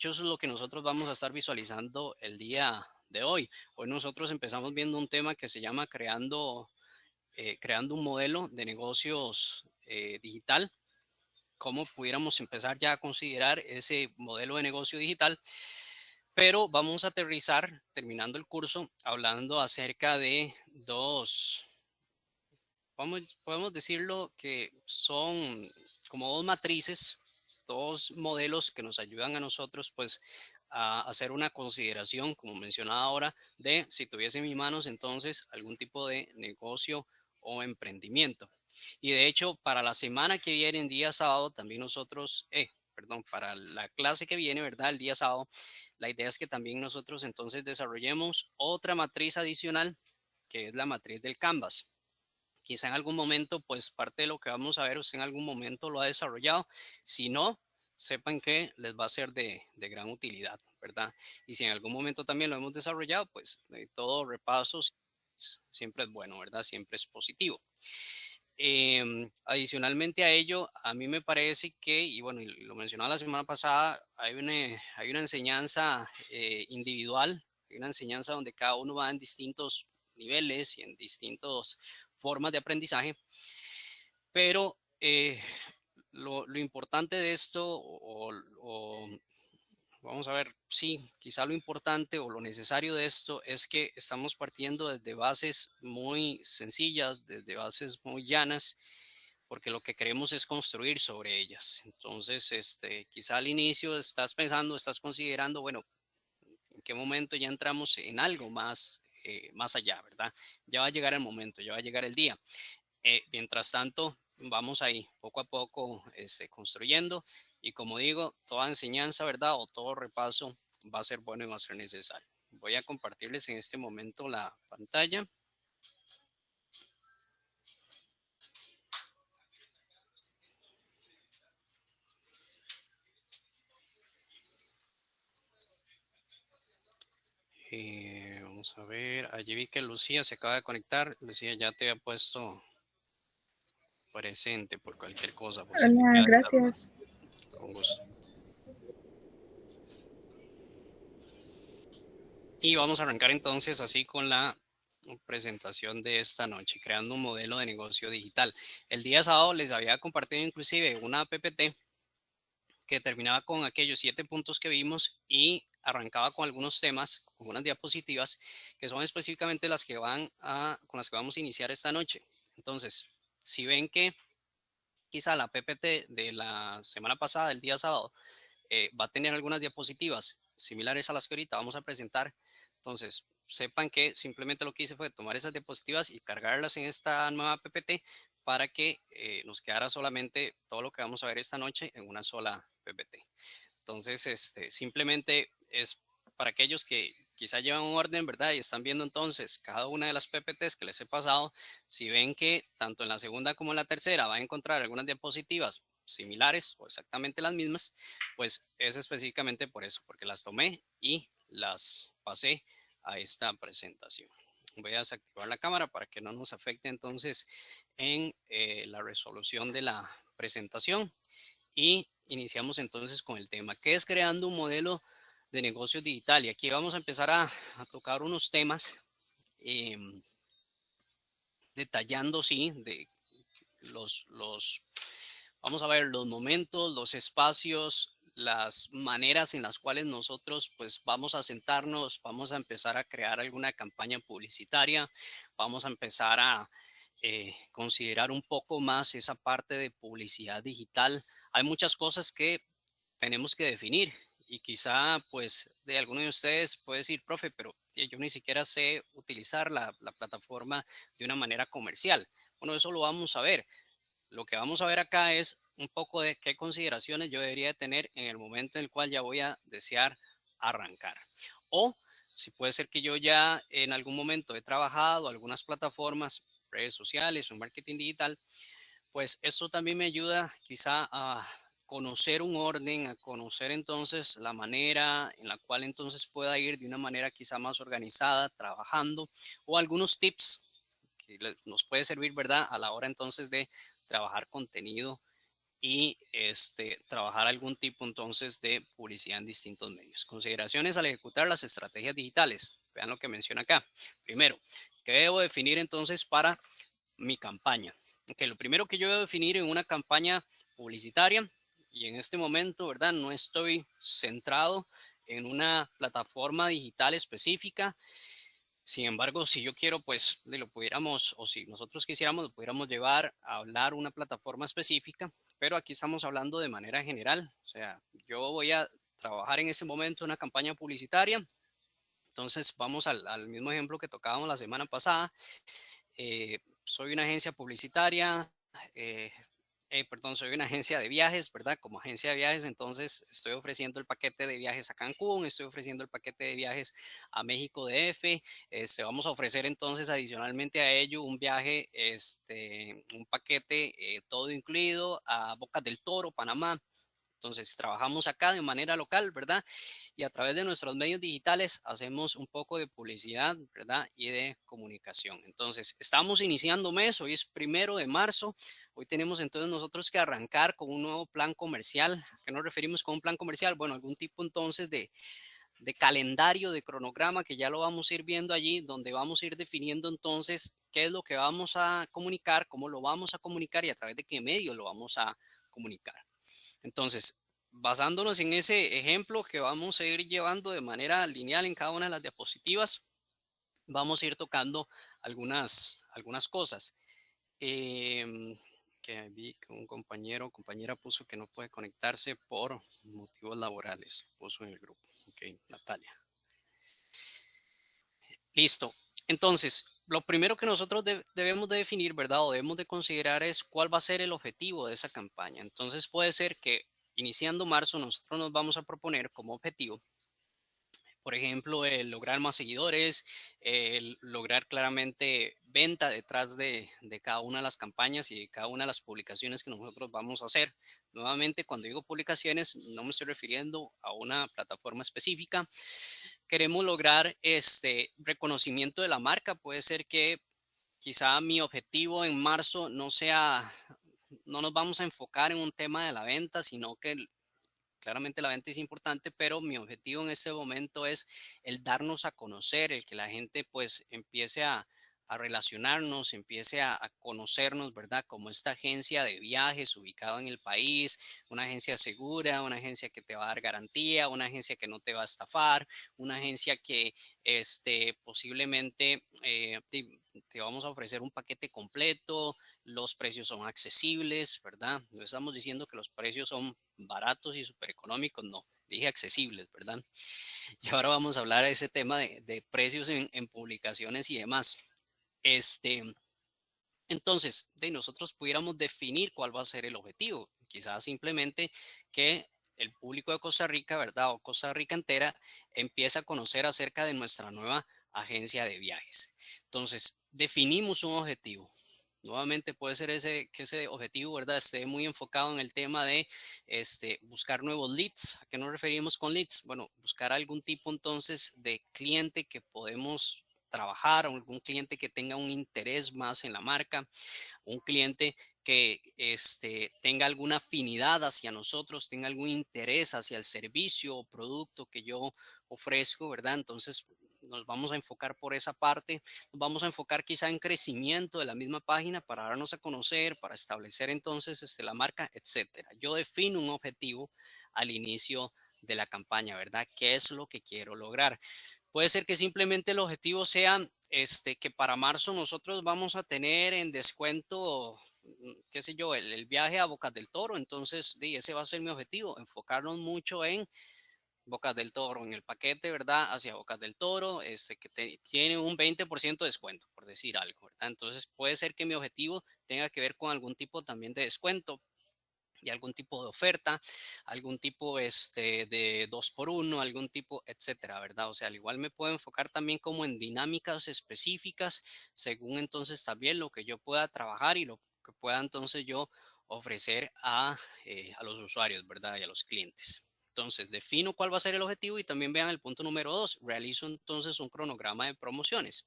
hecho, eso es lo que nosotros vamos a estar visualizando el día de hoy. Hoy nosotros empezamos viendo un tema que se llama creando un modelo de negocios digital. Cómo pudiéramos empezar ya a considerar ese modelo de negocio digital, pero vamos a aterrizar, terminando el curso, hablando acerca de podemos decirlo que son como dos matrices, dos modelos que nos ayudan a nosotros pues a hacer una consideración, como mencionaba ahora, de si tuviese en mis manos entonces algún tipo de negocio o emprendimiento. Y de hecho, para la semana que viene, en día sábado, también nosotros, perdón, para la clase que viene, ¿verdad? El día sábado, la idea es que también nosotros entonces desarrollemos otra matriz adicional, que es la matriz del Canvas. Quizá en algún momento, pues parte de lo que vamos a ver, usted en algún momento lo ha desarrollado. Si no, sepan que les va a ser de gran utilidad, ¿verdad? Y si en algún momento también lo hemos desarrollado, pues todo repaso siempre es bueno, ¿verdad? Siempre es positivo. Adicionalmente a ello, a mí me parece que, y bueno, y lo mencionaba la semana pasada, hay una enseñanza individual, hay una enseñanza donde cada uno va en distintos niveles y en distintas formas de aprendizaje, pero lo importante de esto, vamos a ver, sí, quizá lo importante o lo necesario de esto es que estamos partiendo desde bases muy sencillas, desde bases muy llanas, porque lo que queremos es construir sobre ellas. Entonces, quizá al inicio estás pensando, estás considerando, bueno, en qué momento ya entramos en algo más allá, ¿verdad? Ya va a llegar el momento, ya va a llegar el día. Mientras tanto, vamos ahí poco a poco construyendo y como digo, toda enseñanza, ¿verdad? O todo repaso va a ser bueno y va a ser necesario. Voy a compartirles en este momento la pantalla. Vamos a ver, allí vi que Lucía se acaba de conectar. Lucía, ya te había puesto presente por cualquier cosa, por si te Hola, quedas la duda. gracias. Con gusto. Y vamos a arrancar entonces así con la presentación de esta noche, creando un modelo de negocio digital. El día sábado les había compartido inclusive una PPT que terminaba con aquellos 7 puntos que vimos y arrancaba con algunos temas, con unas diapositivas que son específicamente con las que vamos a iniciar esta noche. Entonces, si ven que quizá la PPT de la semana pasada, el día sábado, va a tener algunas diapositivas similares a las que ahorita vamos a presentar. Entonces, sepan que simplemente lo que hice fue tomar esas diapositivas y cargarlas en esta nueva PPT para que nos quedara solamente todo lo que vamos a ver esta noche en una sola PPT. Entonces, simplemente es para aquellos que quizá llevan un orden, ¿verdad? Y están viendo entonces cada una de las PPTs que les he pasado. Si ven que tanto en la segunda como en la tercera va a encontrar algunas diapositivas similares o exactamente las mismas, pues es específicamente por eso, porque las tomé y las pasé a esta presentación. Voy a desactivar la cámara para que no nos afecte entonces en la resolución de la presentación. Y iniciamos entonces con el tema, que es creando un modelo de negocio digital. Y aquí vamos a empezar a tocar unos temas eh, detallando, sí, de vamos a ver, los momentos, los espacios, las maneras en las cuales nosotros pues vamos a sentarnos, vamos a empezar a crear alguna campaña publicitaria, vamos a empezar a considerar un poco más esa parte de publicidad digital. Hay muchas cosas que tenemos que definir y quizá pues de alguno de ustedes puede decir, profe, pero yo ni siquiera sé utilizar la plataforma de una manera comercial. Bueno, eso lo vamos a ver. Lo que vamos a ver acá es un poco de qué consideraciones yo debería tener en el momento en el cual ya voy a desear arrancar. O si puede ser que yo ya en algún momento he trabajado algunas plataformas, redes sociales o marketing digital, pues esto también me ayuda quizá a conocer un orden, a conocer entonces la manera en la cual entonces pueda ir de una manera quizá más organizada, trabajando, o algunos tips que nos puede servir, ¿verdad? A la hora entonces de trabajar contenido y trabajar algún tipo entonces de publicidad en distintos medios. Consideraciones al ejecutar las estrategias digitales. Vean lo que menciona acá. Primero, ¿qué debo definir entonces para mi campaña? Okay, lo primero que yo debo definir en una campaña publicitaria, y en este momento, ¿verdad? No estoy centrado en una plataforma digital específica. Sin embargo, si yo quiero, pues lo pudiéramos, o si nosotros quisiéramos, lo pudiéramos llevar a hablar una plataforma específica, pero aquí estamos hablando de manera general. O sea, yo voy a trabajar en ese momento una campaña publicitaria. Entonces, vamos al mismo ejemplo que tocábamos la semana pasada. Soy una agencia publicitaria, eh, perdón, soy una agencia de viajes, ¿verdad? Como agencia de viajes, entonces estoy ofreciendo el paquete de viajes a Cancún, estoy ofreciendo el paquete de viajes a México DF, vamos a ofrecer entonces adicionalmente a ello un viaje, un paquete todo incluido a Bocas del Toro, Panamá. Entonces, trabajamos acá de manera local, ¿verdad? Y a través de nuestros medios digitales hacemos un poco de publicidad, ¿verdad? Y de comunicación. Entonces, estamos iniciando mes, hoy es 1 de marzo, hoy tenemos entonces nosotros que arrancar con un nuevo plan comercial. ¿A qué nos referimos con un plan comercial? Bueno, algún tipo entonces de calendario, de cronograma que ya lo vamos a ir viendo allí, donde vamos a ir definiendo entonces qué es lo que vamos a comunicar, cómo lo vamos a comunicar y a través de qué medio lo vamos a comunicar. Entonces, basándonos en ese ejemplo que vamos a ir llevando de manera lineal en cada una de las diapositivas, vamos a ir tocando algunas cosas. Que vi que un compañero o compañera puso que no puede conectarse por motivos laborales, puso en el grupo. Ok, Natalia. Listo. Entonces, lo primero que nosotros debemos de definir, ¿verdad? O debemos de considerar es cuál va a ser el objetivo de esa campaña. Entonces, puede ser que iniciando marzo nosotros nos vamos a proponer como objetivo, por ejemplo, el lograr más seguidores, el lograr claramente venta detrás de cada una de las campañas y de cada una de las publicaciones que nosotros vamos a hacer. Nuevamente, cuando digo publicaciones, no me estoy refiriendo a una plataforma específica. Queremos lograr este reconocimiento de la marca. Puede ser que quizá mi objetivo en marzo no sea, no nos vamos a enfocar en un tema de la venta, sino que claramente la venta es importante, pero mi objetivo en este momento es el darnos a conocer, el que la gente pues empiece a relacionarnos, empiece a conocernos, ¿verdad? Como esta agencia de viajes ubicada en el país, una agencia segura, una agencia que te va a dar garantía, una agencia que no te va a estafar, una agencia que posiblemente te vamos a ofrecer un paquete completo, los precios son accesibles, ¿verdad? No estamos diciendo que los precios son baratos y súper económicos, no, dije accesibles, ¿verdad? Y ahora vamos a hablar de ese tema de precios en publicaciones y demás. Entonces, de nosotros pudiéramos definir cuál va a ser el objetivo. Quizás simplemente que el público de Costa Rica, ¿verdad? O Costa Rica entera empieza a conocer acerca de nuestra nueva agencia de viajes. Entonces, definimos un objetivo. Nuevamente puede ser que ese objetivo, ¿verdad? Esté muy enfocado en el tema de buscar nuevos leads. ¿A qué nos referimos con leads? Bueno, buscar algún tipo entonces de cliente que podemos trabajar, o algún cliente que tenga un interés más en la marca, un cliente que tenga alguna afinidad hacia nosotros, tenga algún interés hacia el servicio o producto que yo ofrezco, ¿verdad? Entonces nos vamos a enfocar por esa parte, nos vamos a enfocar quizá en crecimiento de la misma página para darnos a conocer, para establecer entonces la marca, etcétera. Yo defino un objetivo al inicio de la campaña, ¿verdad? ¿Qué es lo que quiero lograr? Puede ser que simplemente el objetivo sea que para marzo nosotros vamos a tener en descuento, qué sé yo, el viaje a Bocas del Toro. Entonces, ese va a ser mi objetivo, enfocarnos mucho en Bocas del Toro, en el paquete, ¿verdad? Hacia Bocas del Toro, tiene un 20% de descuento, por decir algo, ¿verdad? Entonces, puede ser que mi objetivo tenga que ver con algún tipo también de descuento y algún tipo de oferta, algún tipo de 2 por 1, algún tipo, etcétera, ¿verdad? O sea, al igual me puedo enfocar también como en dinámicas específicas, según entonces también lo que yo pueda trabajar y lo que pueda entonces yo ofrecer a los usuarios, ¿verdad? Y a los clientes. Entonces, defino cuál va a ser el objetivo y también vean el punto número 2, realizo entonces un cronograma de promociones.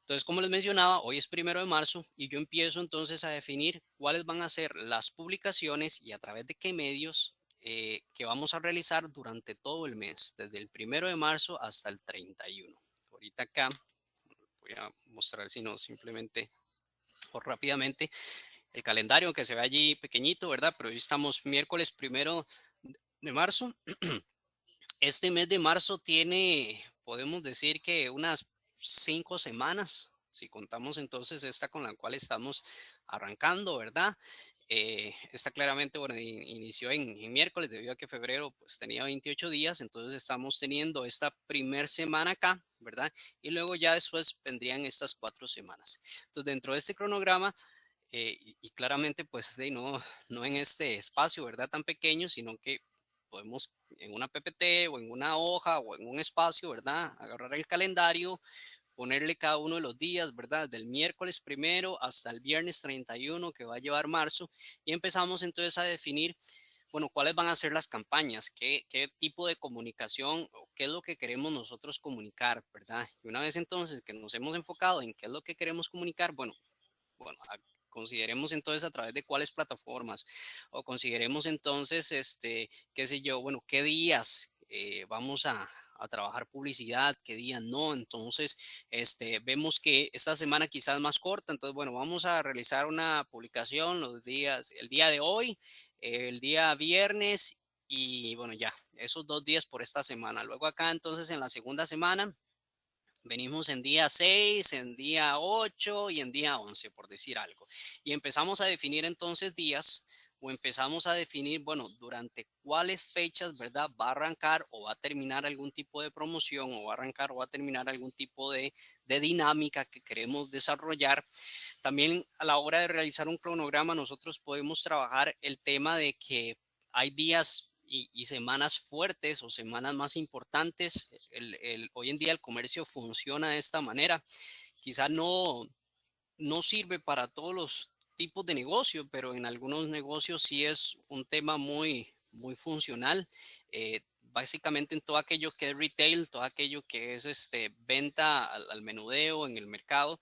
Entonces, como les mencionaba, hoy es 1 de marzo y yo empiezo entonces a definir cuáles van a ser las publicaciones y a través de qué medios que vamos a realizar durante todo el mes, desde el 1 de marzo hasta el 31. Ahorita acá voy a mostrar, si no, simplemente o rápidamente el calendario, que se ve allí pequeñito, ¿verdad? Pero hoy estamos miércoles 1 de marzo. Este mes de marzo tiene, podemos decir que unas 5 semanas, si contamos entonces esta con la cual estamos arrancando, ¿verdad? Esta claramente, bueno, inició en miércoles debido a que febrero pues tenía 28 días, entonces estamos teniendo esta primer semana acá, ¿verdad? Y luego ya después vendrían estas 4 semanas. Entonces dentro de este cronograma y claramente pues no en este espacio, ¿verdad? Tan pequeño, sino que podemos en una PPT o en una hoja o en un espacio, ¿verdad? Agarrar el calendario, ponerle cada uno de los días, ¿verdad? Del miércoles 1 hasta el viernes 31 que va a llevar marzo y empezamos entonces a definir, bueno, cuáles van a ser las campañas, qué tipo de comunicación o qué es lo que queremos nosotros comunicar, ¿verdad? Y una vez entonces que nos hemos enfocado en qué es lo que queremos comunicar, bueno, consideremos entonces a través de cuáles plataformas o consideremos entonces, qué sé yo, bueno, qué días vamos a trabajar publicidad, qué días no. Entonces, vemos que esta semana quizás más corta, entonces, bueno, vamos a realizar una publicación los días, el día de hoy, el día viernes y bueno, ya, esos 2 días por esta semana. Luego acá entonces en la segunda semana venimos en día 6, en día 8 y en día 11, por decir algo. Y empezamos a definir entonces días o empezamos a definir, bueno, durante cuáles fechas, ¿verdad? Va a arrancar o va a terminar algún tipo de promoción o va a arrancar o va a terminar algún tipo de dinámica que queremos desarrollar. También a la hora de realizar un cronograma, nosotros podemos trabajar el tema de que hay días y semanas fuertes o semanas más importantes. Hoy en día el comercio funciona de esta manera. Quizá no sirve para todos los tipos de negocio, pero en algunos negocios sí es un tema muy funcional. Básicamente en todo aquello que es retail, todo aquello que es venta al menudeo en el mercado,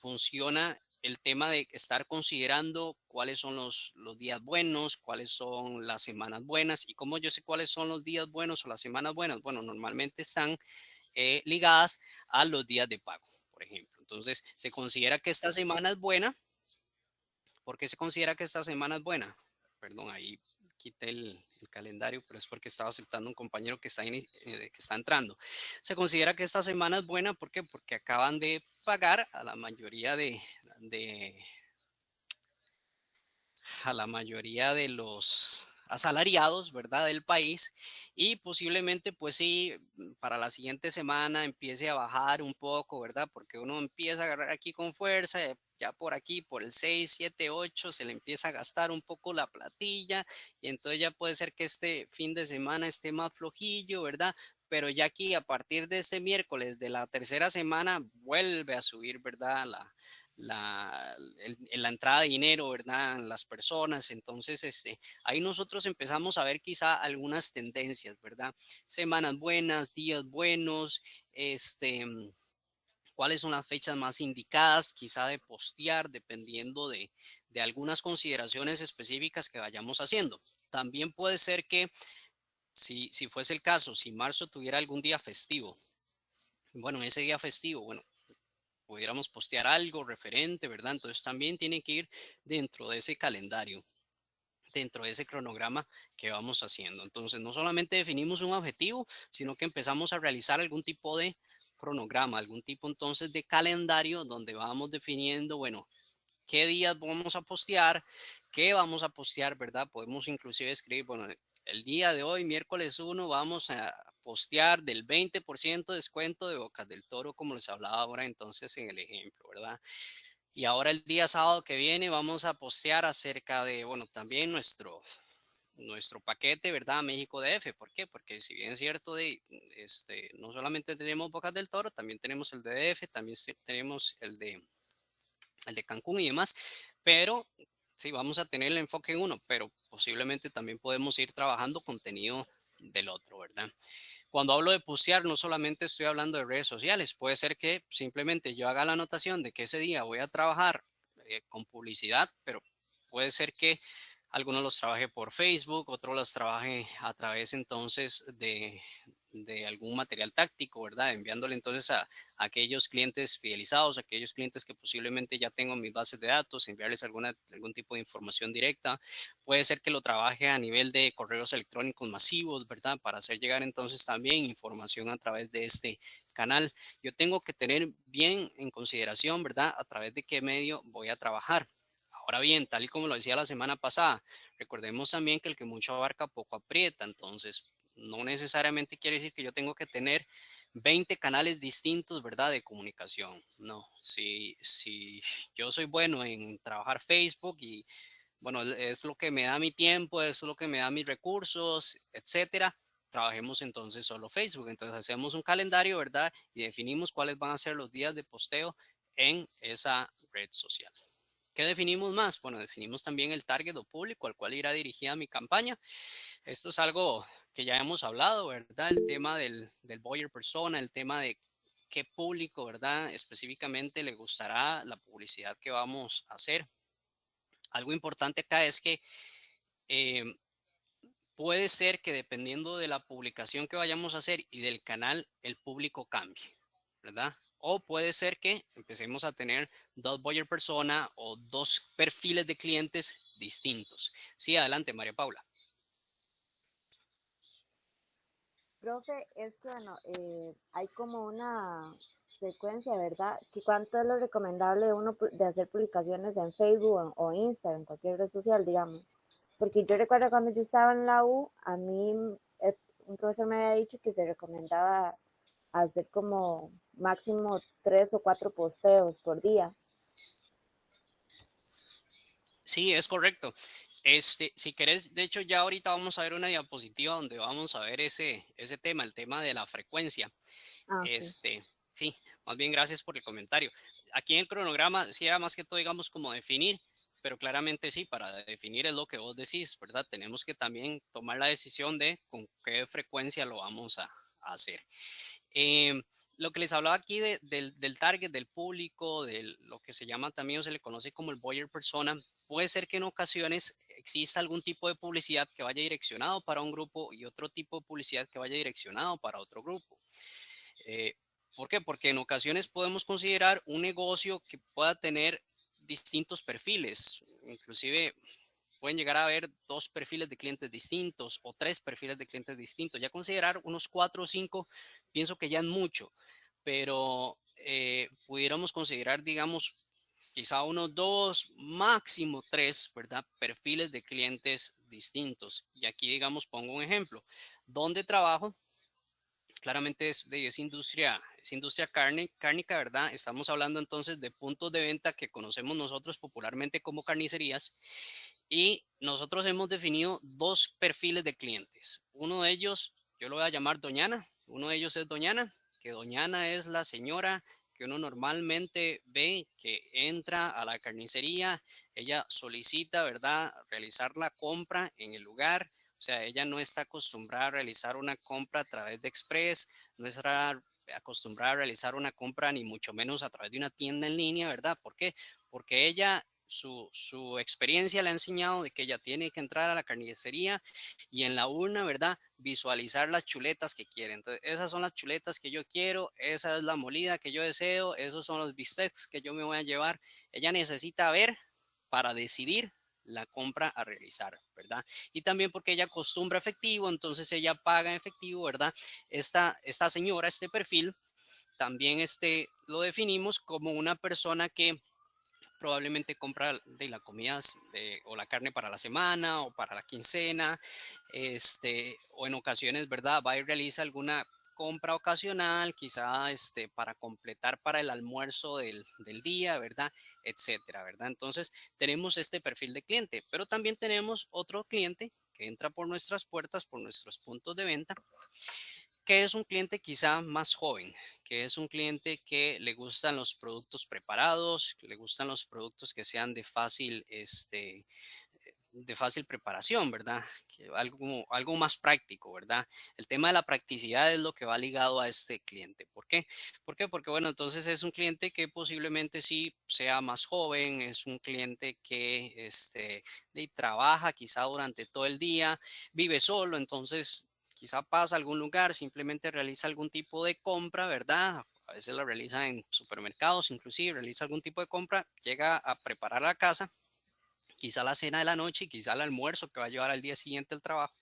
funciona el tema de estar considerando cuáles son los días buenos, cuáles son las semanas buenas y cómo yo sé cuáles son los días buenos o las semanas buenas. Bueno, normalmente están ligadas a los días de pago, por ejemplo. Entonces, se considera que esta semana es buena. ¿Por qué se considera que esta semana es buena? Perdón, ahí quité el calendario, pero es porque estaba aceptando un compañero que está entrando. Se considera que esta semana es buena, ¿por qué? Porque acaban de pagar a la mayoría de a la mayoría de los asalariados, ¿verdad? Del país y posiblemente, pues sí, para la siguiente semana empiece a bajar un poco, ¿verdad? Porque uno empieza a agarrar aquí con fuerza, ya por aquí, por el 6, 7, 8, se le empieza a gastar un poco la platilla y entonces ya puede ser que este fin de semana esté más flojillo, ¿verdad? Pero ya aquí a partir de este miércoles de la tercera semana vuelve a subir, ¿verdad? La entrada de dinero, ¿verdad? Las personas. Entonces, ahí nosotros empezamos a ver quizá algunas tendencias, ¿verdad? Semanas buenas, días buenos, cuáles son las fechas más indicadas, quizá de postear, dependiendo de algunas consideraciones específicas que vayamos haciendo. También puede ser que, si fuese el caso, si marzo tuviera algún día festivo, bueno, ese día festivo, bueno, pudiéramos postear algo referente, ¿verdad? Entonces también tiene que ir dentro de ese calendario, dentro de ese cronograma que vamos haciendo. Entonces no solamente definimos un objetivo, sino que empezamos a realizar algún tipo de cronograma, algún tipo entonces de calendario donde vamos definiendo, bueno, qué días vamos a postear, qué vamos a postear, ¿verdad? Podemos inclusive escribir, bueno, el día de hoy, miércoles 1, vamos a postear del 20% descuento de Bocas del Toro, como les hablaba ahora entonces en el ejemplo, ¿verdad? Y ahora el día sábado que viene vamos a postear acerca de, bueno, también nuestro paquete, ¿verdad? México DF. ¿Por qué? Porque si bien es cierto, no solamente tenemos Bocas del Toro, también tenemos el de DF, también tenemos el de Cancún y demás, pero sí, vamos a tener el enfoque en uno, pero posiblemente también podemos ir trabajando contenido del otro, ¿verdad? Cuando hablo de postear, no solamente estoy hablando de redes sociales, puede ser que simplemente yo haga la anotación de que ese día voy a trabajar con publicidad, pero puede ser que algunos los trabaje por Facebook, otros los trabaje a través entonces de algún material táctico, ¿verdad? Enviándole entonces a aquellos clientes fidelizados, a aquellos clientes que posiblemente ya tengo en mis bases de datos, enviarles algún tipo de información directa. Puede ser que lo trabaje a nivel de correos electrónicos masivos, ¿verdad? Para hacer llegar entonces también información a través de este canal. Yo tengo que tener bien en consideración, ¿verdad? A través de qué medio voy a trabajar. Ahora bien, tal y como lo decía la semana pasada, recordemos también que el que mucho abarca poco aprieta, entonces no necesariamente quiere decir que yo tengo que tener 20 canales distintos, ¿verdad? De comunicación. No, si yo soy bueno en trabajar Facebook y bueno, es lo que me da mi tiempo, es lo que me da mis recursos, etcétera. Trabajemos entonces solo Facebook. Entonces hacemos un calendario, ¿verdad? Y definimos cuáles van a ser los días de posteo en esa red social. ¿Qué definimos más? Bueno, definimos también el target o público al cual irá dirigida mi campaña. Esto es algo que ya hemos hablado, ¿verdad? El tema del buyer persona, el tema de qué público, ¿verdad? Específicamente le gustará la publicidad que vamos a hacer. Algo importante acá es que eh, puede ser que dependiendo de la publicación que vayamos a hacer y del canal, el público cambie, ¿verdad? O puede ser que empecemos a tener dos buyer persona o dos perfiles de clientes distintos. Sí, adelante, María Paula. Profe, es que bueno, hay como una frecuencia, ¿verdad? Que cuánto es lo recomendable de uno de hacer publicaciones en Facebook o Instagram, en cualquier red social, digamos. Porque yo recuerdo cuando yo estaba en la U, a mí un profesor me había dicho que se recomendaba hacer como máximo 3 o 4 posteos por día. Sí, es correcto. Si querés, de hecho, ya ahorita vamos a ver una diapositiva donde vamos a ver ese tema, el tema de la frecuencia. Ah, ok. Este, sí, más bien gracias por el comentario. Aquí en el cronograma, sí era más que todo, digamos, como definir, pero claramente sí, para definir es lo que vos decís, ¿verdad? Tenemos que también tomar la decisión de con qué frecuencia lo vamos a hacer. Eh, lo que les hablaba aquí del target, del público, de lo que se llama también o se le conoce como el buyer persona, puede ser que en ocasiones exista algún tipo de publicidad que vaya direccionado para un grupo y otro tipo de publicidad que vaya direccionado para otro grupo. Eh, ¿Por qué? Porque en ocasiones podemos considerar un negocio que pueda tener distintos perfiles, inclusive pueden llegar a haber dos perfiles de clientes distintos o tres perfiles de clientes distintos. Ya considerar unos cuatro o cinco, pienso que ya es mucho, pero pudiéramos considerar, digamos, quizá unos dos, máximo tres, ¿verdad? Perfiles de clientes distintos. Y aquí, digamos, pongo un ejemplo. ¿Dónde trabajo? Claramente es industria cárnica, ¿verdad? Estamos hablando entonces de puntos de venta que conocemos nosotros popularmente como carnicerías y nosotros hemos definido dos perfiles de clientes. Uno de ellos, yo lo voy a llamar Doñana, uno de ellos es Doñana, que Doñana es la señora que uno normalmente ve que entra a la carnicería, ella solicita, ¿verdad?, realizar la compra en el lugar. O sea, ella no está acostumbrada a realizar una compra a través de Express, no está acostumbrada a realizar una compra ni mucho menos a través de una tienda en línea, ¿verdad? ¿Por qué? Porque ella, su experiencia le ha enseñado de que ella tiene que entrar a la carnicería y en la urna, ¿verdad? Visualizar las chuletas que quiere. Entonces, esas son las chuletas que yo quiero, esa es la molida que yo deseo, esos son los bistecs que yo me voy a llevar. Ella necesita ver para decidir la compra a realizar, ¿verdad? Y también porque ella acostumbra efectivo, entonces ella paga en efectivo, ¿verdad? Esta señora, este perfil, también lo definimos como una persona que probablemente compra de la comida o la carne para la semana o para la quincena, o en ocasiones, ¿verdad? Va y realiza alguna compra ocasional, quizá para completar para el almuerzo del día, ¿verdad? Etcétera, ¿verdad? Entonces tenemos este perfil de cliente, pero también tenemos otro cliente que entra por nuestras puertas, por nuestros puntos de venta, que es un cliente quizá más joven, que es un cliente que le gustan los productos preparados, que le gustan los productos que sean de fácil de fácil preparación, ¿verdad? Que algo más práctico, ¿verdad? El tema de la practicidad es lo que va ligado a este cliente. ¿Por qué? ¿Por qué? Porque, bueno, entonces es un cliente que posiblemente sí sea más joven, es un cliente que trabaja quizá durante todo el día, vive solo, entonces quizá pasa a algún lugar, simplemente realiza algún tipo de compra, ¿verdad? A veces la realiza en supermercados, inclusive realiza algún tipo de compra, llega a preparar la casa, quizá la cena de la noche, quizá el almuerzo que va a llevar al día siguiente al trabajo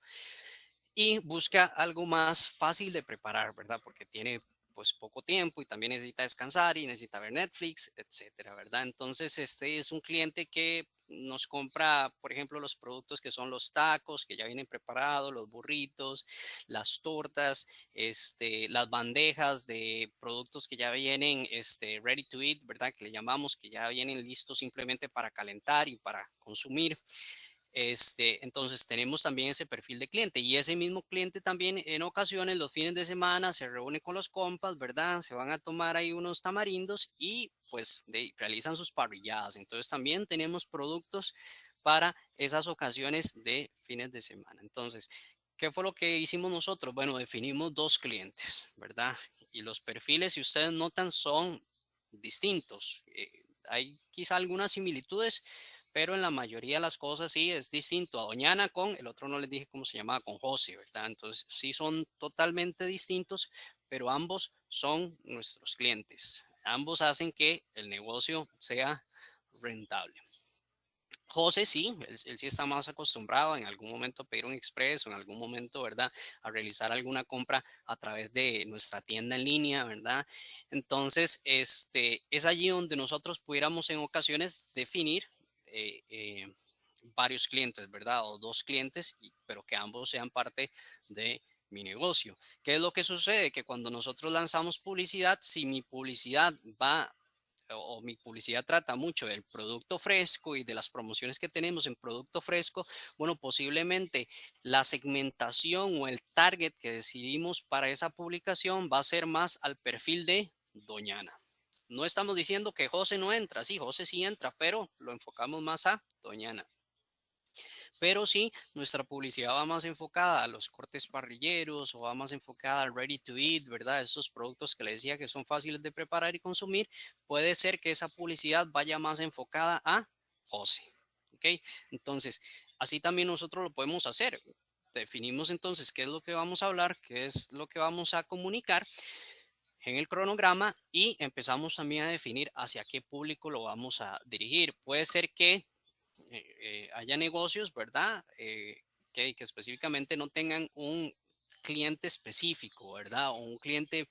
y busca algo más fácil de preparar, ¿verdad? Porque tiene pues poco tiempo y también necesita descansar y necesita ver Netflix, etcétera, ¿verdad? Entonces, este es un cliente que nos compra, por ejemplo, los productos que son los tacos, que ya vienen preparados, los burritos, las tortas, las bandejas de productos que ya vienen, ready to eat, ¿verdad? Que le llamamos, que ya vienen listos simplemente para calentar y para consumir. Entonces tenemos también ese perfil de cliente y ese mismo cliente también en ocasiones los fines de semana se reúne con los compas, ¿verdad? Se van a tomar ahí unos tamarindos y pues realizan sus parrilladas. Entonces también tenemos productos para esas ocasiones de fines de semana. Entonces, ¿qué fue lo que hicimos nosotros? Bueno, definimos dos clientes, ¿verdad? Y los perfiles, si ustedes notan, son distintos. Hay quizá algunas similitudes, pero en la mayoría de las cosas sí es distinto. A Doñana con, el otro no les dije cómo se llamaba, con José, ¿verdad? Entonces sí son totalmente distintos, pero ambos son nuestros clientes. Ambos hacen que el negocio sea rentable. José sí, él sí está más acostumbrado en algún momento a pedir un expreso, en algún momento, ¿verdad? A realizar alguna compra a través de nuestra tienda en línea, ¿verdad? Entonces, es allí donde nosotros pudiéramos en ocasiones definir eh, eh, varios clientes, ¿verdad? O dos clientes, pero que ambos sean parte de mi negocio. ¿Qué es lo que sucede? Que cuando nosotros lanzamos publicidad, si mi publicidad va o mi publicidad trata mucho del producto fresco y de las promociones que tenemos en producto fresco, bueno, posiblemente la segmentación o el target que decidimos para esa publicación va a ser más al perfil de Doñana. No estamos diciendo que José no entra, sí, José sí entra, pero lo enfocamos más a Doñana. Pero sí, nuestra publicidad va más enfocada a los cortes parrilleros o va más enfocada al ready to eat, ¿verdad? Esos productos que le decía que son fáciles de preparar y consumir, puede ser que esa publicidad vaya más enfocada a José, ¿ok? Entonces, así también nosotros lo podemos hacer. Definimos entonces qué es lo que vamos a hablar, qué es lo que vamos a comunicar en el cronograma y empezamos también a definir hacia qué público lo vamos a dirigir. Puede ser que haya negocios, ¿verdad? Que específicamente no tengan un cliente específico, ¿verdad? O un cliente,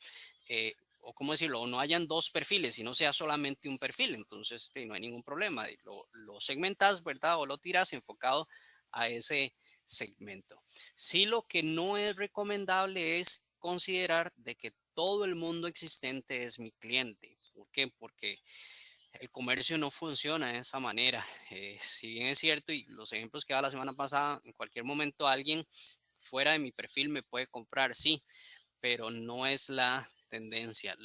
o cómo decirlo, o no hayan dos perfiles, sino sea solamente un perfil. Entonces, no hay ningún problema. Lo segmentas, ¿verdad? O lo tiras enfocado a ese segmento. Sí, lo que no es recomendable es considerar de que todo el mundo existente es mi cliente. ¿Por qué? Porque el comercio no funciona de esa manera. Si bien es cierto, y los ejemplos que daba la semana pasada, en cualquier momento alguien fuera de mi perfil me puede comprar, sí, pero no es la tendencia.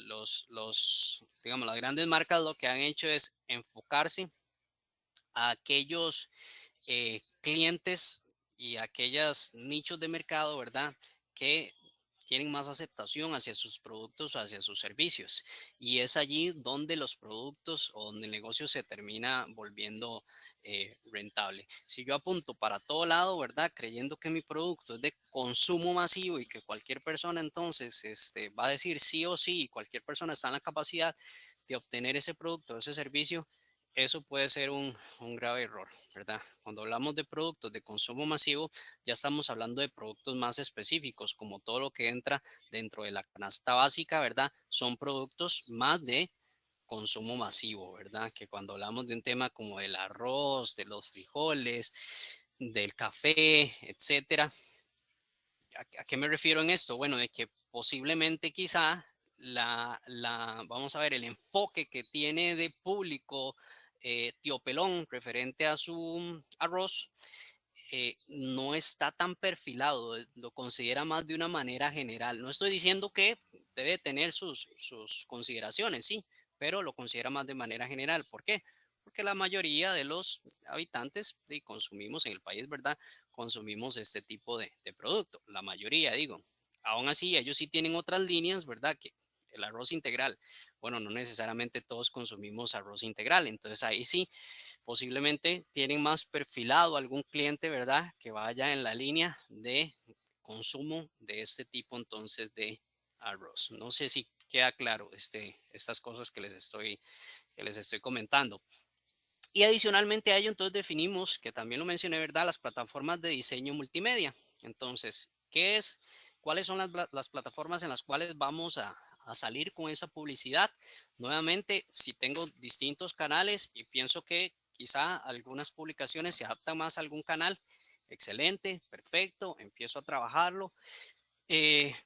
Digamos, las grandes marcas lo que han hecho es enfocarse a aquellos clientes y aquellos nichos de mercado, ¿verdad? Que tienen más aceptación hacia sus productos, hacia sus servicios. Y es allí donde los productos o donde el negocio se termina volviendo rentable. Si yo apunto para todo lado, ¿verdad? Creyendo que mi producto es de consumo masivo y que cualquier persona entonces va a decir sí o sí, y cualquier persona está en la capacidad de obtener ese producto, ese servicio, eso puede ser un grave error, ¿verdad? Cuando hablamos de productos de consumo masivo, ya estamos hablando de productos más específicos, como todo lo que entra dentro de la canasta básica, ¿verdad? Son productos más de consumo masivo, ¿verdad? Que cuando hablamos de un tema como el arroz, de los frijoles, del café, etcétera. ¿A qué me refiero en esto? Bueno, de que posiblemente quizá vamos a ver, el enfoque que tiene de público Tío Pelón referente a su arroz no está tan perfilado, lo considera más de una manera general. No estoy diciendo que debe tener sus consideraciones, sí, pero lo considera más de manera general. ¿Por qué? porque la mayoría de los habitantes consumimos en el país, ¿verdad? Consumimos este tipo de producto, la mayoría, digo. Aún así, ellos sí tienen otras líneas, ¿verdad? Que el arroz integral, bueno, no necesariamente todos consumimos arroz integral, entonces ahí sí, posiblemente tienen más perfilado algún cliente, ¿verdad? Que vaya en la línea de consumo de este tipo entonces de arroz. No sé si queda claro estas cosas que les estoy comentando. Y adicionalmente a ello, entonces definimos, que también lo mencioné, ¿verdad? Las plataformas de diseño multimedia. Entonces, ¿qué es? ¿Cuáles son las plataformas en las cuales vamos a salir con esa publicidad? Nuevamente, si tengo distintos canales y pienso que quizá algunas publicaciones se adaptan más a algún canal, excelente, perfecto, empiezo a trabajarlo.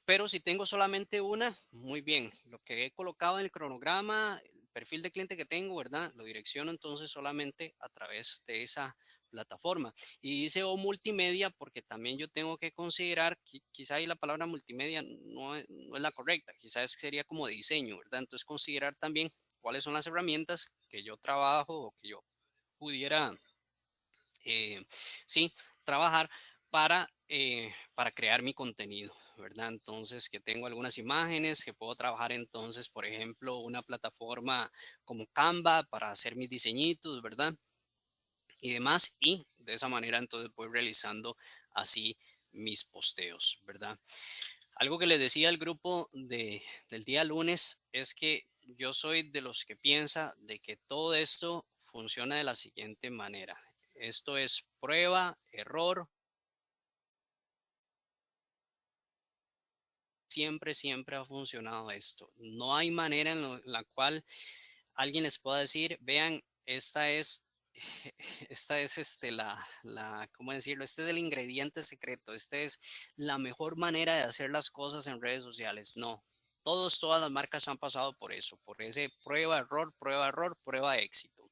Pero si tengo solamente una, muy bien. Lo que he colocado en el cronograma, el perfil de cliente que tengo, ¿verdad? Lo direcciono entonces solamente a través de esa plataforma. Y dice o multimedia porque también yo tengo que considerar, quizá ahí la palabra multimedia no es la correcta, quizás sería como diseño, ¿verdad? Entonces considerar también cuáles son las herramientas que yo trabajo o que yo pudiera sí, trabajar para crear mi contenido, ¿verdad? Entonces, que tengo algunas imágenes, que puedo trabajar entonces, por ejemplo, una plataforma como Canva para hacer mis diseñitos, ¿verdad? Y demás, y de esa manera entonces voy realizando así mis posteos, ¿verdad? Algo que les decía al grupo del día lunes es que yo soy de los que piensa de que todo esto funciona de la siguiente manera. Esto es prueba, error. Siempre, siempre ha funcionado esto. No hay manera en la cual alguien les pueda decir, vean, esta es ¿cómo decirlo? Este es el ingrediente secreto, esta es la mejor manera de hacer las cosas en redes sociales. No, todas las marcas han pasado por eso, por ese prueba, error, prueba, éxito.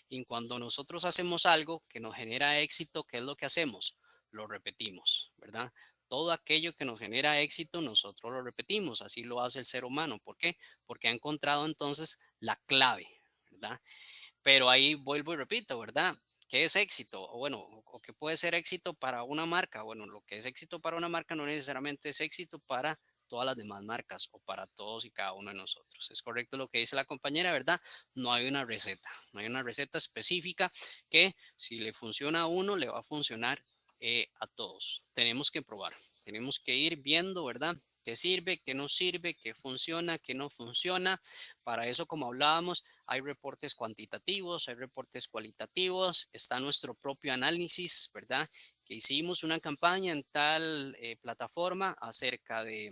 Y cuando nosotros hacemos algo que nos genera éxito, ¿qué es lo que hacemos? Lo repetimos, ¿verdad? Todo aquello que nos genera éxito, nosotros lo repetimos. Así lo hace el ser humano. ¿Por qué? Porque ha encontrado entonces la clave, ¿verdad? Pero ahí vuelvo y repito, ¿verdad? ¿Qué es éxito? O bueno, o qué puede ser éxito para una marca. Bueno, lo que es éxito para una marca no necesariamente es éxito para todas las demás marcas o para todos y cada uno de nosotros. Es correcto lo que dice la compañera, ¿verdad? No hay una receta, no hay una receta específica que si le funciona a uno, le va a funcionar a todos. Tenemos que probar, tenemos que ir viendo, ¿verdad? ¿Qué sirve, qué no sirve, qué funciona, qué no funciona? Para eso, como hablábamos, hay reportes cuantitativos, hay reportes cualitativos, está nuestro propio análisis, ¿verdad? Que hicimos una campaña en tal plataforma acerca de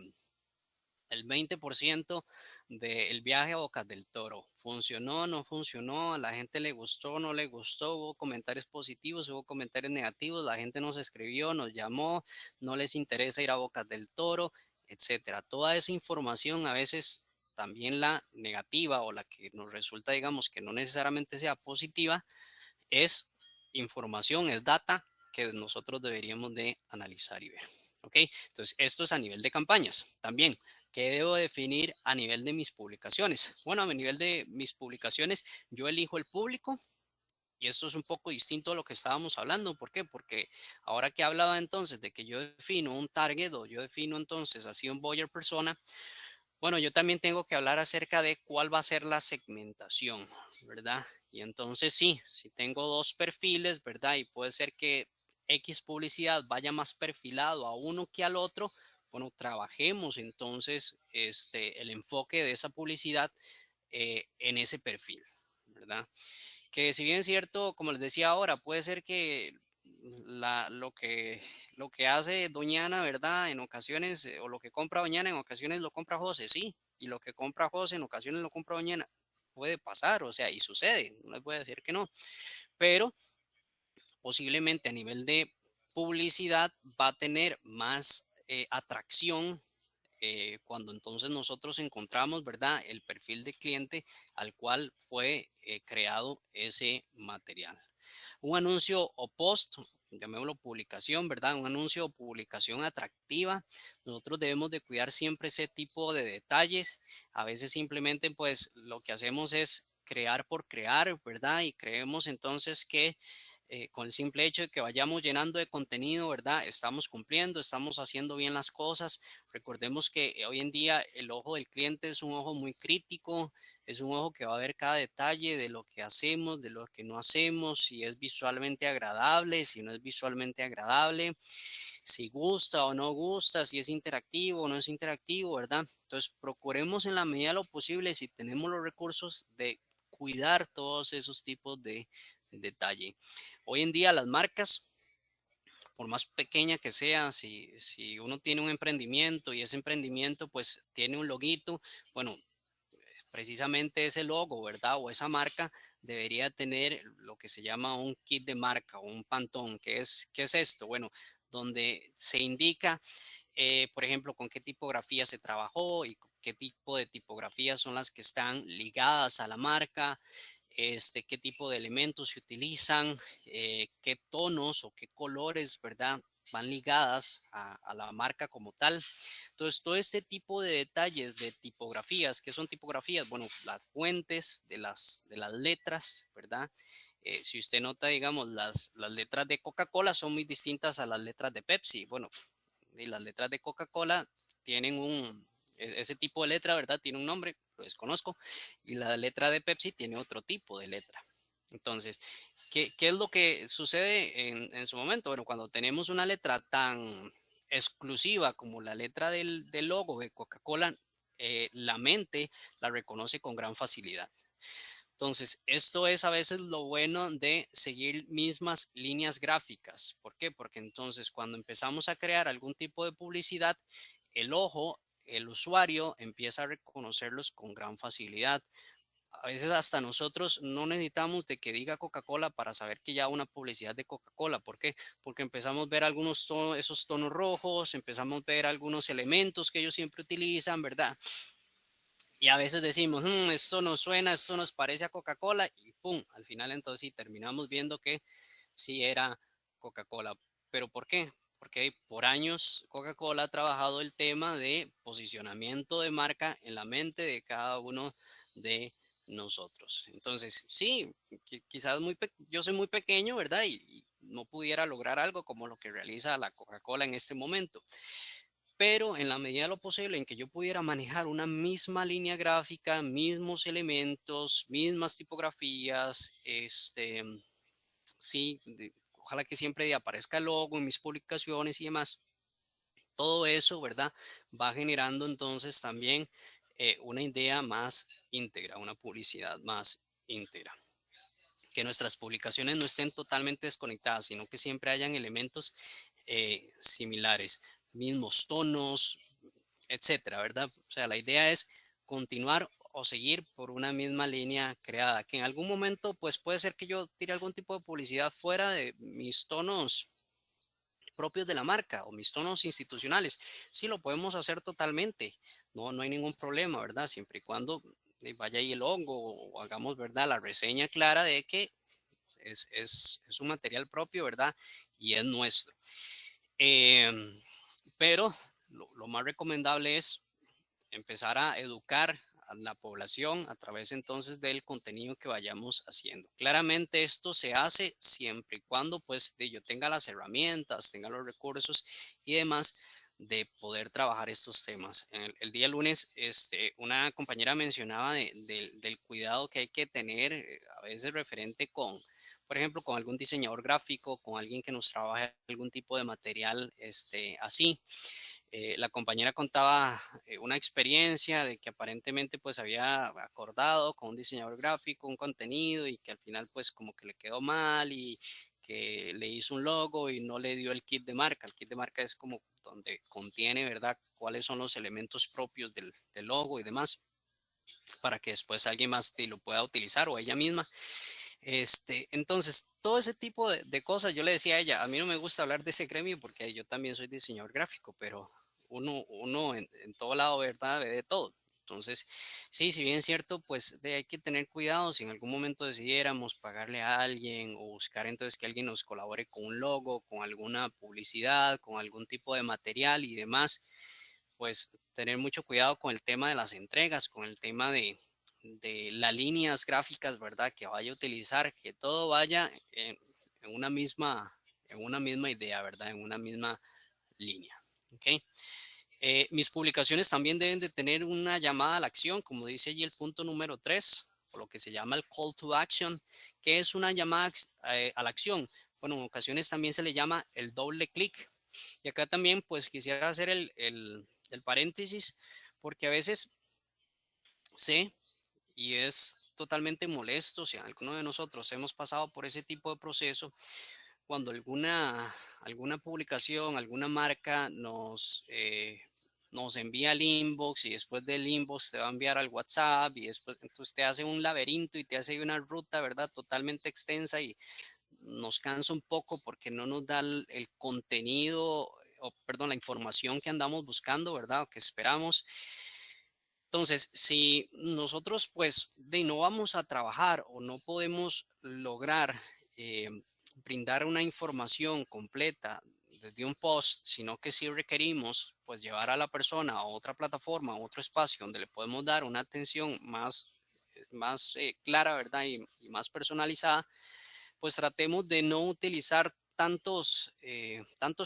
el 20% del viaje a Bocas del Toro. ¿Funcionó, no funcionó? ¿A la gente le gustó, no le gustó? ¿Hubo comentarios positivos, hubo comentarios negativos? La gente nos escribió, nos llamó, no les interesa ir a Bocas del Toro, etcétera. Toda esa información a veces también la negativa o la que nos resulta, digamos, que no necesariamente sea positiva, es información, es data que nosotros deberíamos de analizar y ver. ¿Ok? Entonces, esto es a nivel de campañas. También, ¿qué debo definir a nivel de mis publicaciones? Bueno, a nivel de mis publicaciones, yo elijo el público. Y esto es un poco distinto a lo que estábamos hablando. ¿Por qué? Porque ahora que hablaba entonces de que yo defino un target o yo defino entonces así un buyer persona, bueno, yo también tengo que hablar acerca de cuál va a ser la segmentación, ¿verdad? Y entonces sí, si tengo dos perfiles, ¿verdad? Y puede ser que X publicidad vaya más perfilado a uno que al otro. Bueno, trabajemos entonces el enfoque de esa publicidad en ese perfil, ¿verdad? Que si bien es cierto, como les decía ahora, puede ser que la, lo que lo que hace Doñana, ¿verdad? En ocasiones, o lo que compra Doñana, en ocasiones lo compra José, sí, y lo que compra José, en ocasiones lo compra Doñana. Puede pasar, o sea, y sucede, no les voy a decir que no, pero posiblemente a nivel de publicidad va a tener más atracción cuando entonces nosotros encontramos, ¿verdad? El perfil de cliente al cual fue creado ese material. Un anuncio o post, llamémoslo publicación, ¿verdad? Un anuncio o publicación atractiva. Nosotros debemos de cuidar siempre ese tipo de detalles. A veces simplemente pues lo que hacemos es crear por crear, ¿verdad? Y creemos entonces que con el simple hecho de que vayamos llenando de contenido, ¿verdad? Estamos cumpliendo, estamos haciendo bien las cosas. Recordemos que hoy en día el ojo del cliente es un ojo muy crítico, es un ojo que va a ver cada detalle de lo que hacemos, de lo que no hacemos, si es visualmente agradable, si no es visualmente agradable, si gusta o no gusta, si es interactivo o no es interactivo, ¿verdad? Entonces, procuremos en la medida de lo posible, si tenemos los recursos, de cuidar todos esos tipos de detalle. Hoy en día las marcas, por más pequeña que sea, si uno tiene un emprendimiento y ese emprendimiento pues tiene un loguito, bueno, precisamente ese logo, ¿verdad? O esa marca debería tener lo que se llama un kit de marca o un pantón. Qué es esto? Bueno, donde se indica, por ejemplo, con qué tipografía se trabajó y qué tipo de tipografías son las que están ligadas a la marca, qué tipo de elementos se utilizan, qué tonos o qué colores, ¿verdad? Van ligadas a la marca como tal. Entonces, todo este tipo de detalles de tipografías, ¿qué son tipografías? Bueno, las fuentes de las letras, ¿verdad? Si usted nota, digamos, las letras de Coca-Cola son muy distintas a las letras de Pepsi. Bueno, y las letras de Coca-Cola tienen ese tipo de letra, ¿verdad? Tiene un nombre, lo desconozco, y la letra de Pepsi tiene otro tipo de letra. Entonces, qué es lo que sucede en su momento? Bueno, cuando tenemos una letra tan exclusiva como la letra del logo de Coca-Cola, la mente la reconoce con gran facilidad. Entonces, esto es a veces lo bueno de seguir mismas líneas gráficas. ¿Por qué? Porque entonces cuando empezamos a crear algún tipo de publicidad, el ojo, el usuario empieza a reconocerlos con gran facilidad. A veces hasta nosotros no necesitamos de que diga Coca-Cola para saber que ya una publicidad de Coca-Cola. ¿Por qué? Porque empezamos a ver algunos tonos, esos tonos rojos, empezamos a ver algunos elementos que ellos siempre utilizan, ¿verdad? Y a veces decimos, esto nos suena, esto nos parece a Coca-Cola y pum, al final entonces sí terminamos viendo que sí era Coca-Cola. ¿Pero por qué? Porque por años Coca-Cola ha trabajado el tema de posicionamiento de marca en la mente de cada uno de nosotros. Entonces, sí, quizás yo soy muy pequeño, ¿verdad? Y no pudiera lograr algo como lo que realiza la Coca-Cola en este momento, pero en la medida de lo posible en que yo pudiera manejar una misma línea gráfica, mismos elementos, mismas tipografías, sí, ojalá que siempre aparezca el logo en mis publicaciones y demás. Todo eso, ¿verdad? Va generando entonces también una idea más íntegra, una publicidad más íntegra. Que nuestras publicaciones no estén totalmente desconectadas, sino que siempre hayan elementos similares, mismos tonos, etcétera, ¿verdad? O sea, la idea es continuar o seguir por una misma línea creada, que en algún momento pues puede ser que yo tire algún tipo de publicidad fuera de mis tonos propios de la marca o mis tonos institucionales. Sí, lo podemos hacer totalmente, no hay ningún problema, ¿verdad? Siempre y cuando vaya ahí el hongo o hagamos, ¿verdad? La reseña clara de que es un material propio, ¿verdad? Y es nuestro. Eh, pero lo más recomendable es empezar a educar a la población a través entonces del contenido que vayamos haciendo. Claramente esto se hace siempre y cuando pues yo tenga las herramientas, tenga los recursos y demás de poder trabajar estos temas. El día lunes una compañera mencionaba del cuidado que hay que tener a veces referente con, por ejemplo, con algún diseñador gráfico, con alguien que nos trabaje algún tipo de material así. La compañera contaba una experiencia de que aparentemente pues había acordado con un diseñador gráfico un contenido y que al final pues como que le quedó mal y que le hizo un logo y no le dio el kit de marca. El kit de marca es como donde contiene, ¿verdad?, cuáles son los elementos propios del logo y demás para que después alguien más lo pueda utilizar o ella misma. Entonces, todo ese tipo de cosas, yo le decía a ella, a mí no me gusta hablar de ese gremio porque yo también soy diseñador gráfico, pero uno en todo lado, ¿verdad?, ve de todo. Entonces, sí, si bien es cierto, pues hay que tener cuidado si en algún momento decidiéramos pagarle a alguien o buscar entonces que alguien nos colabore con un logo, con alguna publicidad, con algún tipo de material y demás, pues tener mucho cuidado con el tema de las entregas, con el tema de las líneas gráficas, ¿verdad? Que vaya a utilizar, que todo vaya en una misma idea, ¿verdad? En una misma línea. ¿Ok? Mis publicaciones también deben de tener una llamada a la acción, como dice allí el punto número 3, o lo que se llama el call to action, que es una llamada a la acción. Bueno, en ocasiones también se le llama el doble clic. Y acá también pues quisiera hacer el paréntesis, porque a veces sé y es totalmente molesto, o sea, alguno de nosotros hemos pasado por ese tipo de proceso cuando alguna publicación, alguna marca nos envía el inbox y después del inbox te va a enviar al WhatsApp y después entonces te hace un laberinto y te hace una ruta, ¿verdad? Totalmente extensa y nos cansa un poco porque no nos da el contenido, o perdón, la información que andamos buscando, ¿verdad? O que esperamos. Entonces, si nosotros pues no vamos a trabajar o no podemos lograr eh, brindar una información completa desde un post, sino que sí requerimos pues llevar a la persona a otra plataforma, a otro espacio donde le podemos dar una atención más clara, ¿verdad? Y más personalizada, pues tratemos de no utilizar tantos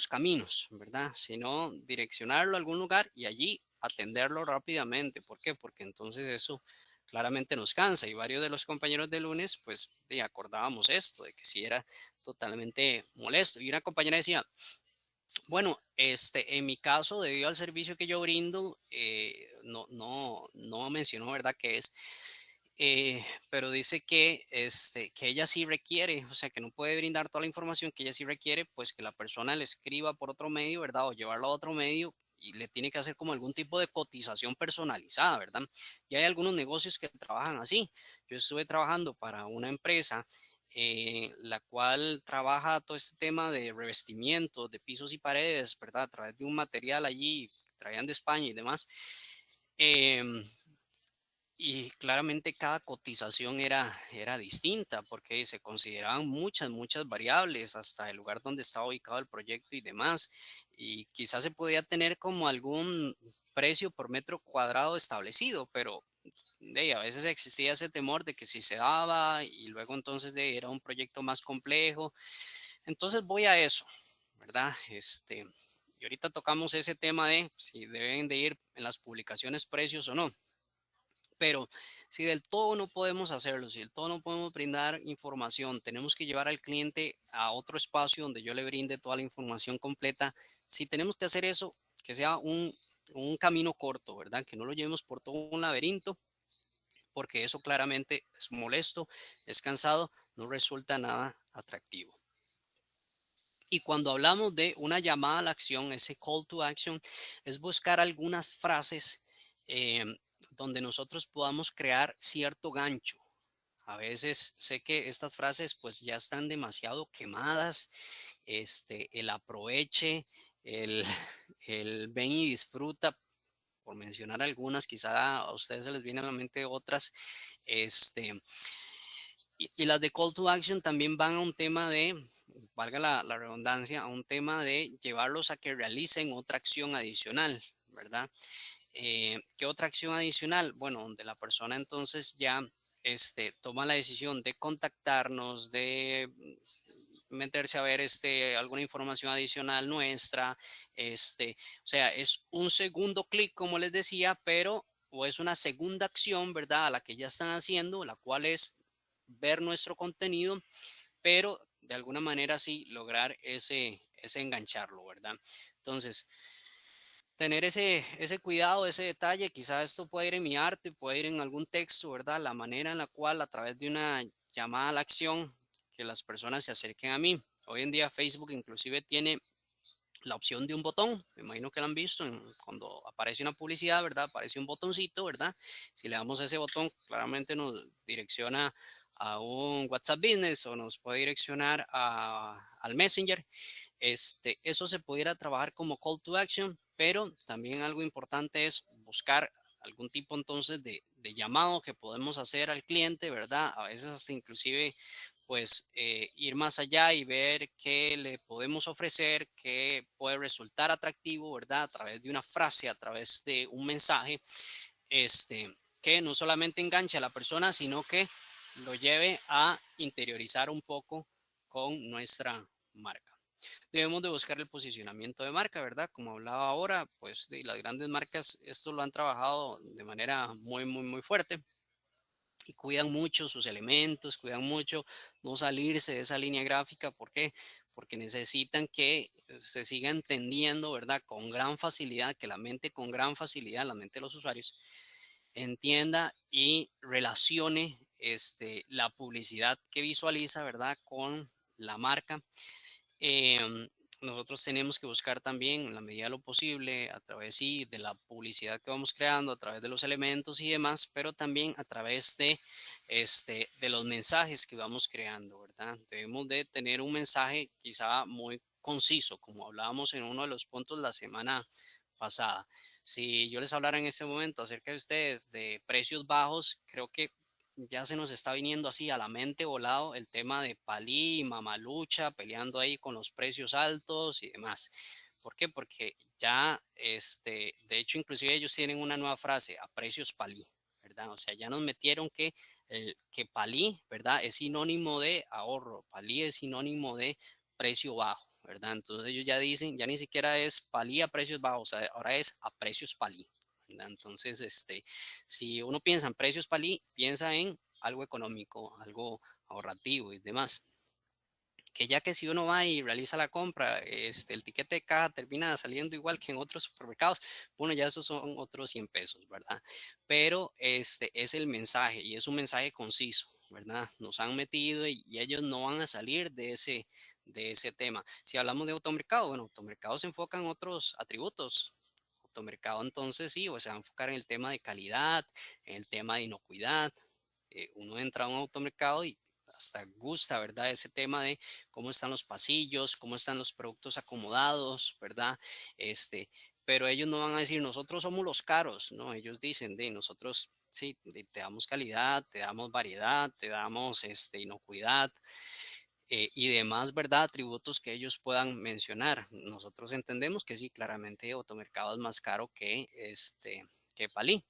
caminos, ¿verdad? Sino direccionarlo a algún lugar y allí atenderlo rápidamente. ¿Por qué? Porque entonces eso claramente nos cansa y varios de los compañeros de lunes pues acordábamos esto, de que sí era totalmente molesto. Y una compañera decía, bueno, en mi caso, debido al servicio que yo brindo, no mencionó, ¿verdad?, qué es, pero dice que ella sí requiere, o sea, que no puede brindar toda la información, que ella sí requiere, pues que la persona le escriba por otro medio, ¿verdad?, o llevarlo a otro medio y le tiene que hacer como algún tipo de cotización personalizada, ¿verdad? Y hay algunos negocios que trabajan así. Yo estuve trabajando para una empresa la cual trabaja todo este tema de revestimiento de pisos y paredes, ¿verdad? A través de un material allí que traían de España y demás. Em, y claramente cada cotización era distinta porque se consideraban muchas variables, hasta el lugar donde estaba ubicado el proyecto y demás. Y quizás se podía tener como algún precio por metro cuadrado establecido, pero a veces existía ese temor de que si se daba y luego entonces era un proyecto más complejo. Entonces voy a eso, ¿verdad? Y ahorita tocamos ese tema de si deben de ir en las publicaciones precios o no. Pero si del todo no podemos hacerlo, si del todo no podemos brindar información, tenemos que llevar al cliente a otro espacio donde yo le brinde toda la información completa. Si tenemos que hacer eso, que sea un camino corto, ¿verdad? Que no lo llevemos por todo un laberinto, porque eso claramente es molesto, es cansado, no resulta nada atractivo. Y cuando hablamos de una llamada a la acción, ese call to action, es buscar algunas frases eh, donde nosotros podamos crear cierto gancho. A veces sé que estas frases pues ya están demasiado quemadas, el aproveche, el, el ven y disfruta, por mencionar algunas, quizá a ustedes se les vienen a la mente otras, y las de call to action también van a un tema de, valga la redundancia, a un tema de llevarlos a que realicen otra acción adicional, ¿verdad? ¿Qué otra acción adicional? Bueno, donde la persona entonces ya toma la decisión de contactarnos, de meterse a ver alguna información adicional nuestra, o sea, es un segundo clic, como les decía, pero o es una segunda acción, ¿verdad? A la que ya están haciendo, la cual es ver nuestro contenido, pero de alguna manera sí lograr ese engancharlo, ¿verdad? Entonces, tener ese cuidado, ese detalle, quizás esto puede ir en mi arte, puede ir en algún texto, ¿verdad? La manera en la cual a través de una llamada a la acción que las personas se acerquen a mí. Hoy en día Facebook inclusive tiene la opción de un botón, me imagino que lo han visto, cuando aparece una publicidad, ¿verdad? Aparece un botoncito, ¿verdad? Si le damos a ese botón, claramente nos direcciona a un WhatsApp Business o nos puede direccionar al Messenger. Eso se pudiera trabajar como call to action, pero también algo importante es buscar algún tipo entonces de llamado que podemos hacer al cliente, ¿verdad? A veces hasta inclusive pues ir más allá y ver qué le podemos ofrecer, qué puede resultar atractivo, ¿verdad? A través de una frase, a través de un mensaje, este, que no solamente enganche a la persona, sino que lo lleve a interiorizar un poco con nuestra marca. Debemos de buscar el posicionamiento de marca, ¿verdad? Como hablaba ahora, pues de las grandes marcas esto lo han trabajado de manera muy fuerte y cuidan mucho sus elementos, cuidan mucho no salirse de esa línea gráfica. ¿Por qué? Porque necesitan que se siga entendiendo, ¿verdad? Con gran facilidad, que la mente con gran facilidad, la mente de los usuarios, entienda y relacione la publicidad que visualiza, ¿verdad? Con la marca. Nosotros tenemos que buscar también, en la medida de lo posible, a través sí, de la publicidad que vamos creando, a través de los elementos y demás, pero también a través de los mensajes que vamos creando, ¿verdad? Debemos de tener un mensaje quizá muy conciso, como hablábamos en uno de los puntos la semana pasada. Si yo les hablara en este momento acerca de ustedes de precios bajos, creo que ya se nos está viniendo así a la mente volado el tema de Palí y Mamalucha peleando ahí con los precios altos y demás. ¿Por qué? Porque ya, de hecho, inclusive ellos tienen una nueva frase, a precios Palí, ¿verdad? O sea, ya nos metieron que Palí, ¿verdad? Es sinónimo de ahorro, Palí es sinónimo de precio bajo, ¿verdad? Entonces ellos ya dicen, ya ni siquiera es Palí a precios bajos, ahora es a precios Palí. Entonces, si uno piensa en precios palí, piensa en algo económico, algo ahorrativo y demás. Que ya que si uno va y realiza la compra, el tiquete de caja termina saliendo igual que en otros supermercados, bueno, ya esos son otros 100 pesos, ¿verdad? Pero este es el mensaje y es un mensaje conciso, ¿verdad? Nos han metido y ellos no van a salir de ese tema. Si hablamos de automercado, bueno, automercado se enfoca en otros atributos. Automercado entonces sí, o sea, enfocar en el tema de calidad, en el tema de inocuidad. Uno entra a un automercado y hasta gusta, ¿verdad? Ese tema de cómo están los pasillos, cómo están los productos acomodados, ¿verdad? Este, pero ellos no van a decir, nosotros somos los caros, ¿no? Ellos dicen, de nosotros, sí, te damos calidad, te damos variedad, te damos inocuidad. Y demás, ¿verdad? Atributos que ellos puedan mencionar. Nosotros entendemos que sí, claramente Automercado es más caro que Palí,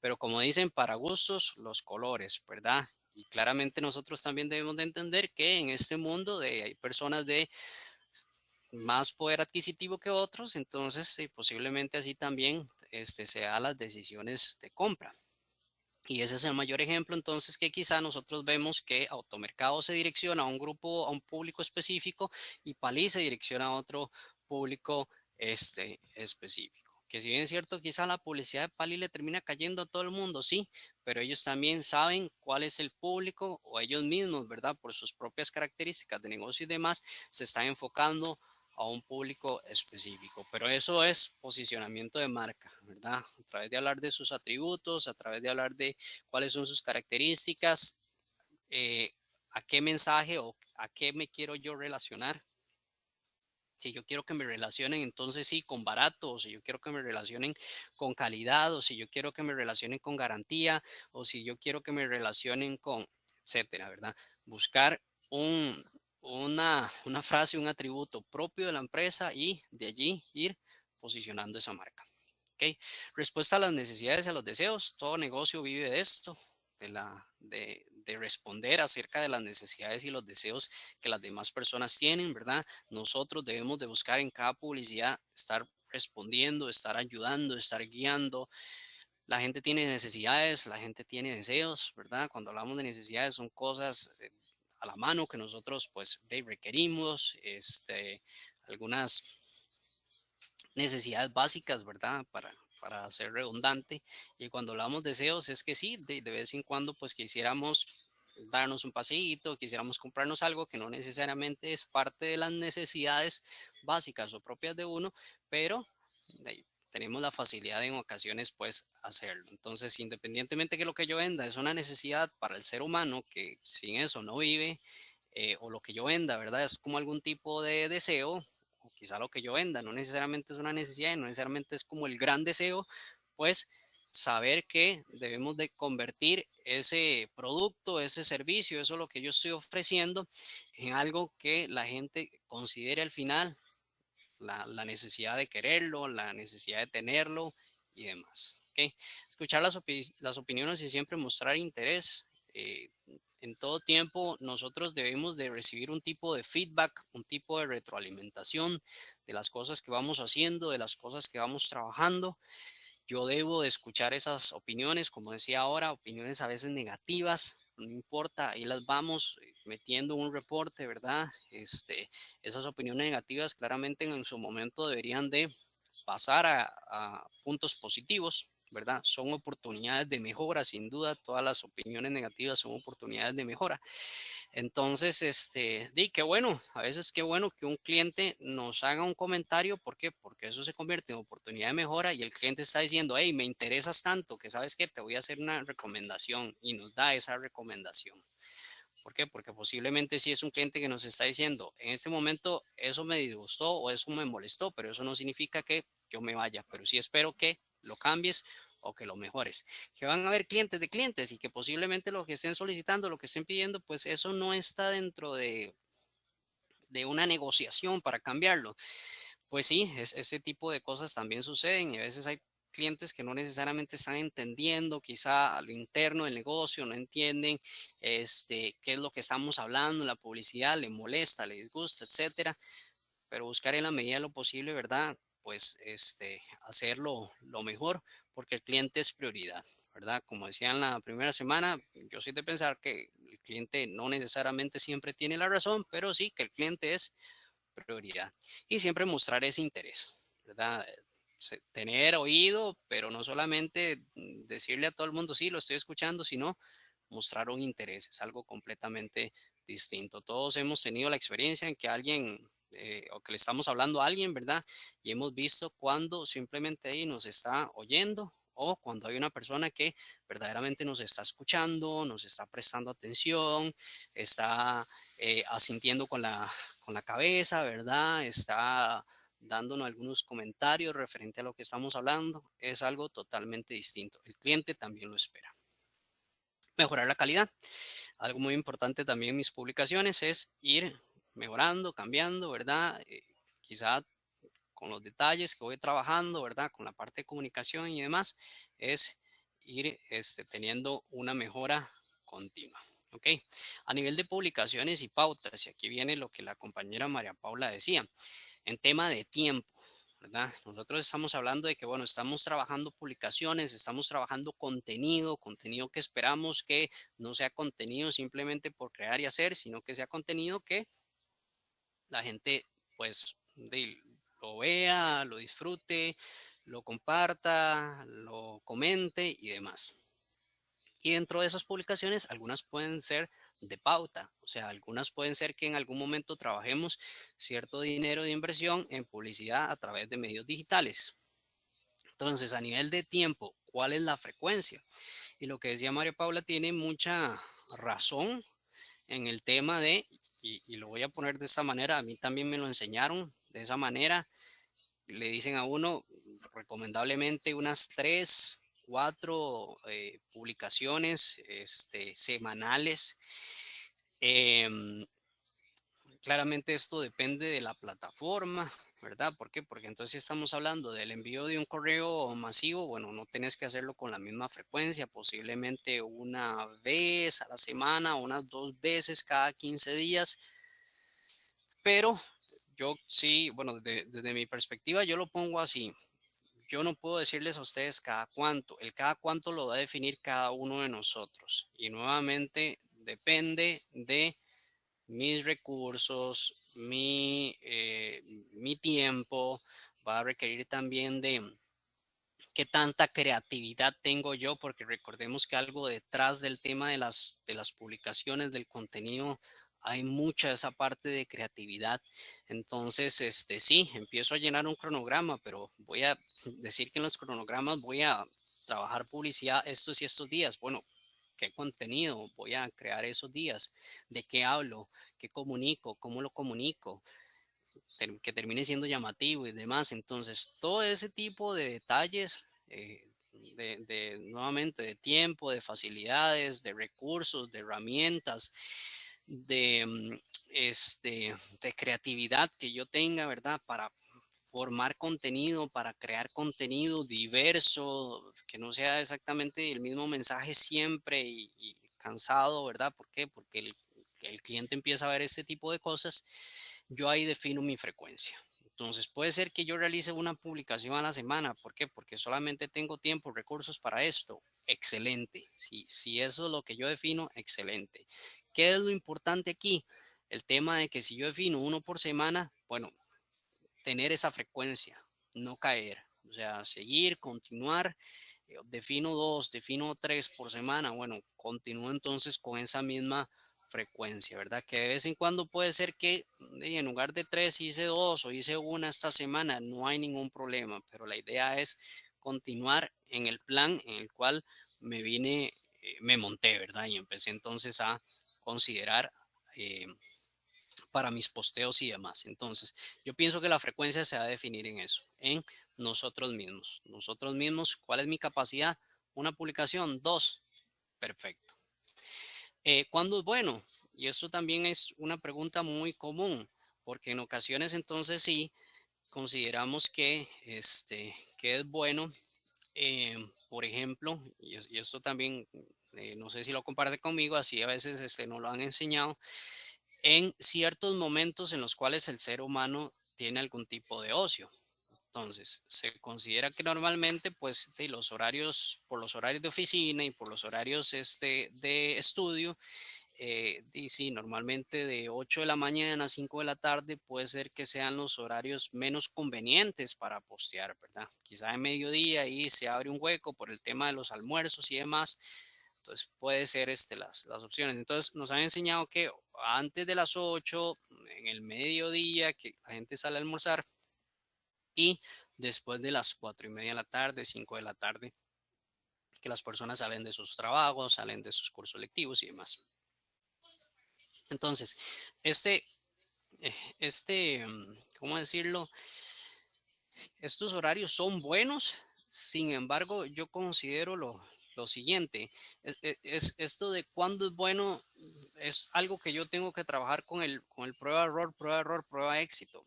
pero como dicen, para gustos los colores, ¿verdad? Y claramente nosotros también debemos de entender que en este mundo hay personas de más poder adquisitivo que otros, entonces posiblemente así también sea las decisiones de compra. Y ese es el mayor ejemplo, entonces, que quizá nosotros vemos que Automercado se direcciona a un grupo, a un público específico y Palí se direcciona a otro público específico. Que si bien es cierto, quizá la publicidad de Palí le termina cayendo a todo el mundo, sí, pero ellos también saben cuál es el público o ellos mismos, ¿verdad? Por sus propias características de negocio y demás, se están enfocando a un público específico, pero eso es posicionamiento de marca, ¿verdad? A través de hablar de sus atributos, a través de hablar de cuáles son sus características, a qué mensaje o a qué me quiero yo relacionar. Si yo quiero que me relacionen, entonces sí, con barato, o si yo quiero que me relacionen con calidad, o si yo quiero que me relacionen con garantía, o si yo quiero que me relacionen con, etcétera, ¿verdad? Buscar una frase, un atributo propio de la empresa y de allí ir posicionando esa marca. ¿Ok? Respuesta a las necesidades y a los deseos. Todo negocio vive de esto, de responder acerca de las necesidades y los deseos que las demás personas tienen, ¿verdad? Nosotros debemos de buscar en cada publicidad estar respondiendo, estar ayudando, estar guiando. La gente tiene necesidades, la gente tiene deseos, ¿verdad? Cuando hablamos de necesidades son cosas a la mano que nosotros pues requerimos, algunas necesidades básicas, ¿verdad? Para ser redundante. Y cuando hablamos de deseos es que sí, de vez en cuando pues quisiéramos darnos un paseíto, quisiéramos comprarnos algo que no necesariamente es parte de las necesidades básicas o propias de uno, pero tenemos la facilidad en ocasiones pues hacerlo. Entonces, independientemente que lo que yo venda es una necesidad para el ser humano que sin eso no vive, o lo que yo venda, ¿verdad? Es como algún tipo de deseo, o quizá lo que yo venda no necesariamente es una necesidad, no necesariamente es como el gran deseo, pues saber que debemos de convertir ese producto, ese servicio, eso es lo que yo estoy ofreciendo, en algo que la gente considere al final la necesidad de quererlo, la necesidad de tenerlo y demás. ¿ok? Escuchar las opiniones y siempre mostrar interés. En todo tiempo nosotros debemos de recibir un tipo de feedback, un tipo de retroalimentación de las cosas que vamos haciendo, de las cosas que vamos trabajando. Yo debo de escuchar esas opiniones, como decía ahora, opiniones a veces negativas, no importa, ahí las vamos metiendo un reporte, ¿verdad? Esas opiniones negativas claramente en su momento deberían de pasar a puntos positivos, ¿verdad? Son oportunidades de mejora, sin duda, todas las opiniones negativas son oportunidades de mejora. Entonces, qué bueno, a veces qué bueno que un cliente nos haga un comentario, ¿por qué? Porque eso se convierte en oportunidad de mejora y el cliente está diciendo, hey, me interesas tanto que sabes que te voy a hacer una recomendación y nos da esa recomendación. ¿Por qué? Porque posiblemente si es un cliente que nos está diciendo, en este momento eso me disgustó o eso me molestó, pero eso no significa que yo me vaya, pero sí espero que lo cambies o que lo mejores. Que van a haber clientes de clientes y que posiblemente lo que estén solicitando, lo que estén pidiendo, pues eso no está dentro de una negociación para cambiarlo. Pues sí, ese tipo de cosas también suceden y a veces hay clientes que no necesariamente están entendiendo quizá a lo interno del negocio, no entienden qué es lo que estamos hablando, la publicidad le molesta, le disgusta, etcétera, pero buscar en la medida de lo posible, ¿verdad? Pues hacerlo lo mejor porque el cliente es prioridad, ¿verdad? Como decía en la primera semana, yo soy de pensar que el cliente no necesariamente siempre tiene la razón, pero sí que el cliente es prioridad y siempre mostrar ese interés, ¿verdad? Tener oído, pero no solamente decirle a todo el mundo, sí, lo estoy escuchando, sino mostrar un interés, es algo completamente distinto. Todos hemos tenido la experiencia en que alguien o que le estamos hablando a alguien, ¿verdad? Y hemos visto cuando simplemente ahí nos está oyendo o cuando hay una persona que verdaderamente nos está escuchando, nos está prestando atención, está asintiendo con la cabeza, ¿verdad? Está dándonos algunos comentarios referente a lo que estamos hablando. Es algo totalmente distinto. El cliente también lo espera. Mejorar la calidad. Algo muy importante también en mis publicaciones es ir mejorando, cambiando, ¿verdad? Quizá con los detalles que voy trabajando, ¿verdad? Con la parte de comunicación y demás, es ir teniendo una mejora continua. ¿Ok? A nivel de publicaciones y pautas, y aquí viene lo que la compañera María Paula decía, en tema de tiempo, ¿verdad? Nosotros estamos hablando de que, bueno, estamos trabajando publicaciones, estamos trabajando contenido, contenido que esperamos que no sea contenido simplemente por crear y hacer, sino que sea contenido que la gente, pues, lo vea, lo disfrute, lo comparta, lo comente y demás. Y dentro de esas publicaciones, algunas pueden ser de pauta, o sea, algunas pueden ser que en algún momento trabajemos cierto dinero de inversión en publicidad a través de medios digitales. Entonces, a nivel de tiempo, ¿cuál es la frecuencia? Y lo que decía María Paula tiene mucha razón en el tema de, y lo voy a poner de esta manera, a mí también me lo enseñaron de esa manera, le dicen a uno recomendablemente unas 3, 4 publicaciones semanales. Eh, Claramente esto depende de la plataforma, ¿verdad? ¿Por qué? Porque entonces si estamos hablando del envío de un correo masivo, bueno, no tenés que hacerlo con la misma frecuencia, posiblemente una vez a la semana, unas 2 veces cada 15 días, pero yo sí, bueno, desde mi perspectiva yo lo pongo así. Yo no puedo decirles a ustedes cada cuánto. El cada cuánto lo va a definir cada uno de nosotros. Y nuevamente depende de mis recursos, mi tiempo. Va a requerir también de qué tanta creatividad tengo yo, porque recordemos que algo detrás del tema de las publicaciones, del contenido, hay mucha esa parte de creatividad. Entonces, sí, empiezo a llenar un cronograma, pero voy a decir que en los cronogramas voy a trabajar publicidad estos y estos días. Bueno, ¿qué contenido voy a crear esos días? ¿De qué hablo? ¿Qué comunico? ¿Cómo lo comunico? Que termine siendo llamativo y demás. Entonces, todo ese tipo de detalles, nuevamente, de tiempo, de facilidades, de recursos, de herramientas, de, de creatividad que yo tenga, ¿verdad? Para formar contenido, para crear contenido diverso, que no sea exactamente el mismo mensaje siempre y cansado, ¿verdad? ¿Por qué? Porque el cliente empieza a ver este tipo de cosas, yo ahí defino mi frecuencia. Entonces puede ser que yo realice una publicación a la semana. ¿Por qué? Porque solamente tengo tiempo, recursos para esto. Excelente. Si eso es lo que yo defino, excelente. ¿Qué es lo importante aquí? El tema de que si yo defino uno por semana, bueno, tener esa frecuencia, no caer. O sea, seguir, continuar. Defino dos, defino tres por semana. Bueno, continúo entonces con esa misma frecuencia, ¿verdad? Que de vez en cuando puede ser que en lugar de tres hice dos o hice una esta semana, no hay ningún problema, pero la idea es continuar en el plan en el cual me vine, me monté, ¿verdad? Y empecé entonces a considerar eh, para mis posteos y demás. Entonces, yo pienso que la frecuencia se va a definir en eso, en nosotros mismos. Nosotros mismos, ¿cuál es mi capacidad? Una publicación, dos, perfecto. ¿Cuándo es bueno? Y eso también es una pregunta muy común, porque en ocasiones entonces sí consideramos que es bueno, por ejemplo, y esto también, no sé si lo comparte conmigo, así a veces no lo han enseñado, en ciertos momentos en los cuales el ser humano tiene algún tipo de ocio. Entonces, se considera que normalmente, pues, de los horarios, por los horarios de oficina y por los horarios de estudio, y sí, normalmente de 8 de la mañana a 5 de la tarde puede ser que sean los horarios menos convenientes para postear, ¿verdad? Quizá en mediodía ahí se abre un hueco por el tema de los almuerzos y demás. Entonces puede ser las opciones. Entonces nos han enseñado que antes de las 8, en el mediodía, que la gente sale a almorzar y después de las 4:30 de la tarde, 5 de la tarde, que las personas salen de sus trabajos, salen de sus cursos lectivos y demás. Entonces, este, ¿cómo decirlo? Estos horarios son buenos, sin embargo, yo considero lo siguiente, esto de cuándo es bueno, es algo que yo tengo que trabajar con el prueba-error, prueba-error, prueba-éxito.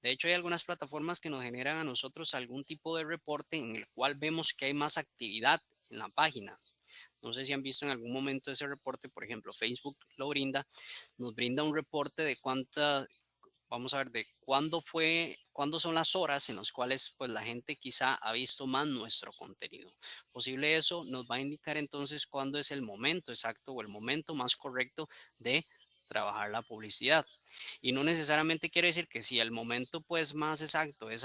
De hecho, hay algunas plataformas que nos generan a nosotros algún tipo de reporte en el cual vemos que hay más actividad en la página. No sé si han visto en algún momento ese reporte, por ejemplo, Facebook lo brinda, nos brinda un reporte de vamos a ver, de cuándo son las horas en las cuales pues la gente quizá ha visto más nuestro contenido. Posible eso nos va a indicar entonces cuándo es el momento exacto o el momento más correcto de trabajar la publicidad. Y no necesariamente quiere decir que si el momento pues más exacto es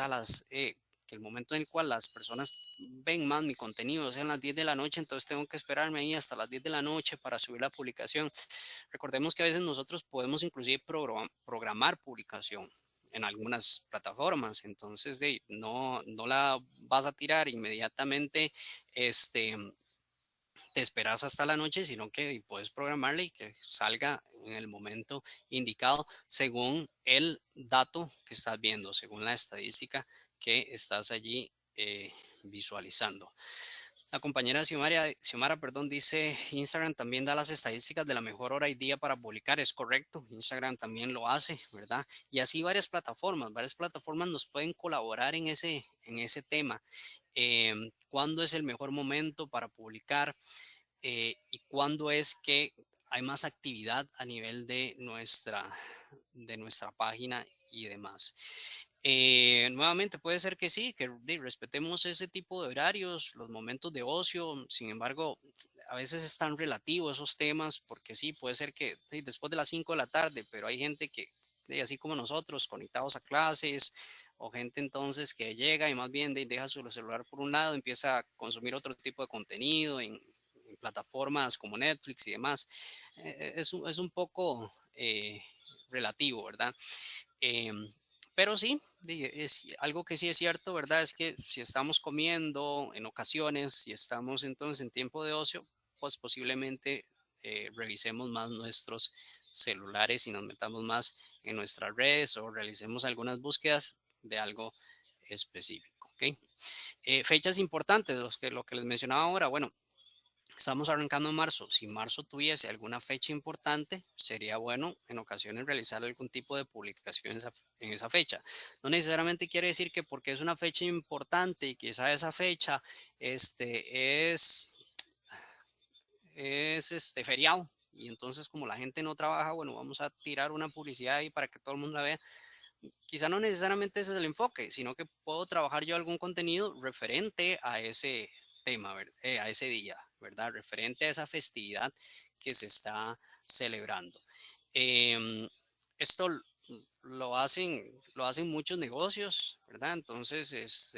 que el momento en el cual las personas ven más mi contenido, o sea, a las 10 de la noche, entonces tengo que esperarme ahí hasta las 10 de la noche para subir la publicación. Recordemos que a veces nosotros podemos inclusive programar publicación en algunas plataformas, entonces no la vas a tirar inmediatamente, te esperas hasta la noche, sino que puedes programarle y que salga en el momento indicado según el dato que estás viendo, según la estadística que estás allí visualizando. La compañera Xiomara, perdón, dice, Instagram también da las estadísticas de la mejor hora y día para publicar, es correcto, Instagram también lo hace, ¿verdad? Y así varias plataformas nos pueden colaborar en ese tema. ¿Cuándo es el mejor momento para publicar? Y cuándo es que hay más actividad a nivel de nuestra página y demás. Nuevamente puede ser que sí, que respetemos ese tipo de horarios, los momentos de ocio, sin embargo, a veces es tan relativo esos temas, porque sí, puede ser que después de las 5 de la tarde, pero hay gente que, así como nosotros, conectados a clases, o gente entonces que llega y más bien deja su celular por un lado, empieza a consumir otro tipo de contenido en plataformas como Netflix y demás. Es un poco relativo, ¿verdad? Eh, pero sí, es algo que sí es cierto, ¿verdad? Es que si estamos comiendo en ocasiones, si estamos entonces en tiempo de ocio, pues posiblemente revisemos más nuestros celulares y nos metamos más en nuestras redes o realicemos algunas búsquedas de algo específico, ¿ok? Fechas importantes, lo que les mencionaba ahora, bueno, Estamos arrancando en marzo. Si marzo tuviese alguna fecha importante, sería bueno en ocasiones realizar algún tipo de publicación en esa fecha. No necesariamente quiere decir que porque es una fecha importante y quizá esa fecha es feriado. Y entonces como la gente no trabaja, bueno, vamos a tirar una publicidad ahí para que todo el mundo la vea. Quizá no necesariamente ese es el enfoque, sino que puedo trabajar yo algún contenido referente a ese tema, a ese día, ¿verdad? Referente a esa festividad que se está celebrando. Eh, Esto lo hacen muchos negocios, ¿verdad? Entonces,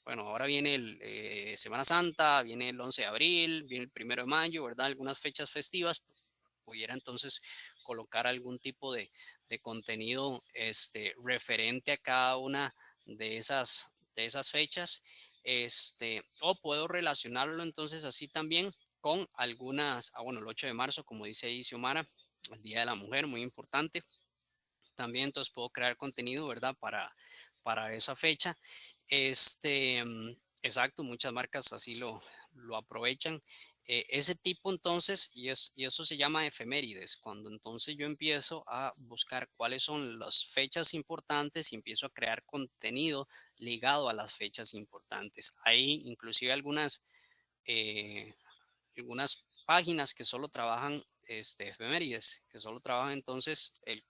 bueno, ahora viene Semana Santa, viene el 11 de abril, viene el 1 de mayo, ¿verdad? Algunas fechas festivas. Pudiera entonces colocar algún tipo de contenido referente a cada una de esas fechas. O puedo relacionarlo entonces así también con bueno, el 8 de marzo, como dice ahí Xiomara, el Día de la Mujer, muy importante. También entonces puedo crear contenido, ¿verdad? Para esa fecha. Exacto, muchas marcas así lo aprovechan. Ese tipo entonces, y eso se llama efemérides, cuando entonces yo empiezo a buscar cuáles son las fechas importantes y empiezo a crear contenido ligado a las fechas importantes. Hay inclusive eh, algunas páginas que solo trabajan efemérides, que solo trabajan entonces el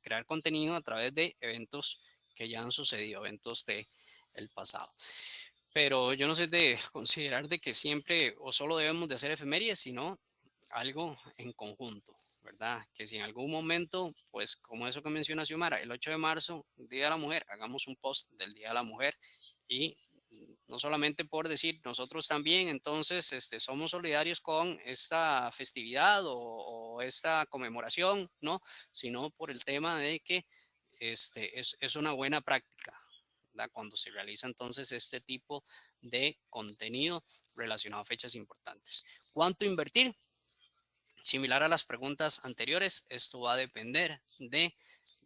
crear contenido a través de eventos que ya han sucedido, eventos del pasado. Pero yo no soy de considerar de que siempre o solo debemos de hacer efemérides, sino algo en conjunto, ¿verdad? Que si en algún momento, pues como eso que menciona Xiomara, el 8 de marzo, Día de la Mujer, hagamos un post del Día de la Mujer y no solamente por decir nosotros también, entonces somos solidarios con esta festividad o esta conmemoración, ¿no? Sino por el tema de que es una buena práctica, ¿verdad? Cuando se realiza entonces este tipo de contenido relacionado a fechas importantes. ¿Cuánto invertir? Similar a las preguntas anteriores, esto va a depender de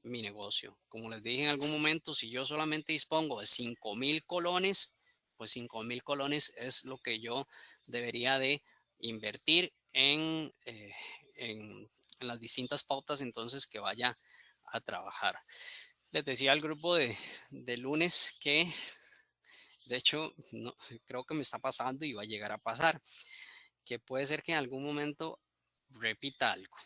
mi negocio. Como les dije en algún momento, si yo solamente dispongo de 5,000 colones, pues 5,000 colones es lo que yo debería de invertir en las distintas pautas entonces que vaya a trabajar. Les decía al grupo de lunes que de hecho no, creo que me está pasando y va a llegar a pasar, que puede ser que en algún momento repita algo,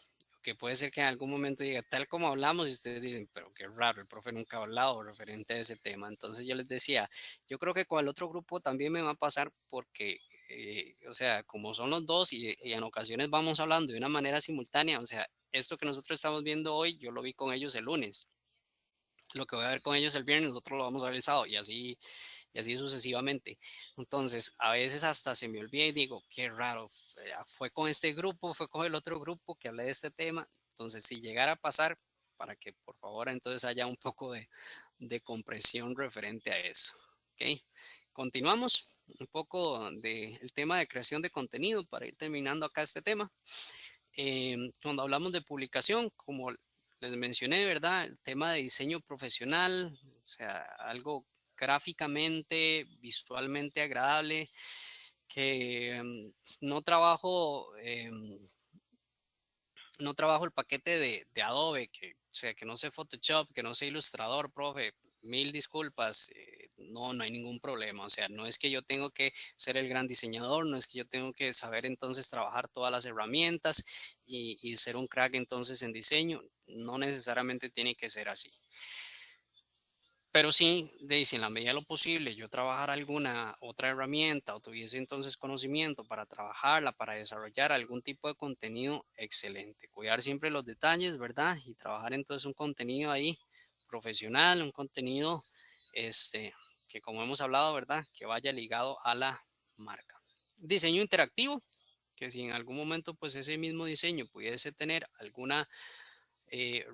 que puede ser que en algún momento llegue tal como hablamos y ustedes dicen, pero qué raro, el profe nunca ha hablado referente a ese tema. Entonces yo les decía, yo creo que con el otro grupo también me va a pasar porque, o sea, como son los dos y en ocasiones vamos hablando de una manera simultánea, o sea, esto que nosotros estamos viendo hoy, yo lo vi con ellos el lunes. Lo que voy a ver con ellos el viernes, nosotros lo vamos a ver el sábado y así sucesivamente. Entonces, a veces hasta se me olvida y digo, qué raro, fue con este grupo, fue con el otro grupo que hablé de este tema. Entonces, si llegara a pasar, para que por favor entonces haya un poco de comprensión referente a eso. ¿Ok? Continuamos un poco del tema de creación de contenido para ir terminando acá este tema. Cuando hablamos de publicación, como les mencioné, ¿verdad? El tema de diseño profesional, o sea, algo gráficamente, visualmente agradable, que no trabajo, no trabajo el paquete de Adobe, o sea, que no sé Photoshop, que no sé Ilustrador, profe, mil disculpas, no hay ningún problema, o sea, no es que yo tengo que ser el gran diseñador, no es que yo tengo que saber entonces trabajar todas las herramientas y ser un crack entonces en diseño, no necesariamente tiene que ser así. Pero sí, si en la medida de lo posible yo trabajar alguna otra herramienta o tuviese entonces conocimiento para trabajarla, para desarrollar algún tipo de contenido, excelente. Cuidar siempre los detalles, ¿verdad? Y trabajar entonces un contenido ahí profesional, un contenido que como hemos hablado, ¿verdad? Que vaya ligado a la marca. Diseño interactivo, que si en algún momento pues ese mismo diseño pudiese tener eh,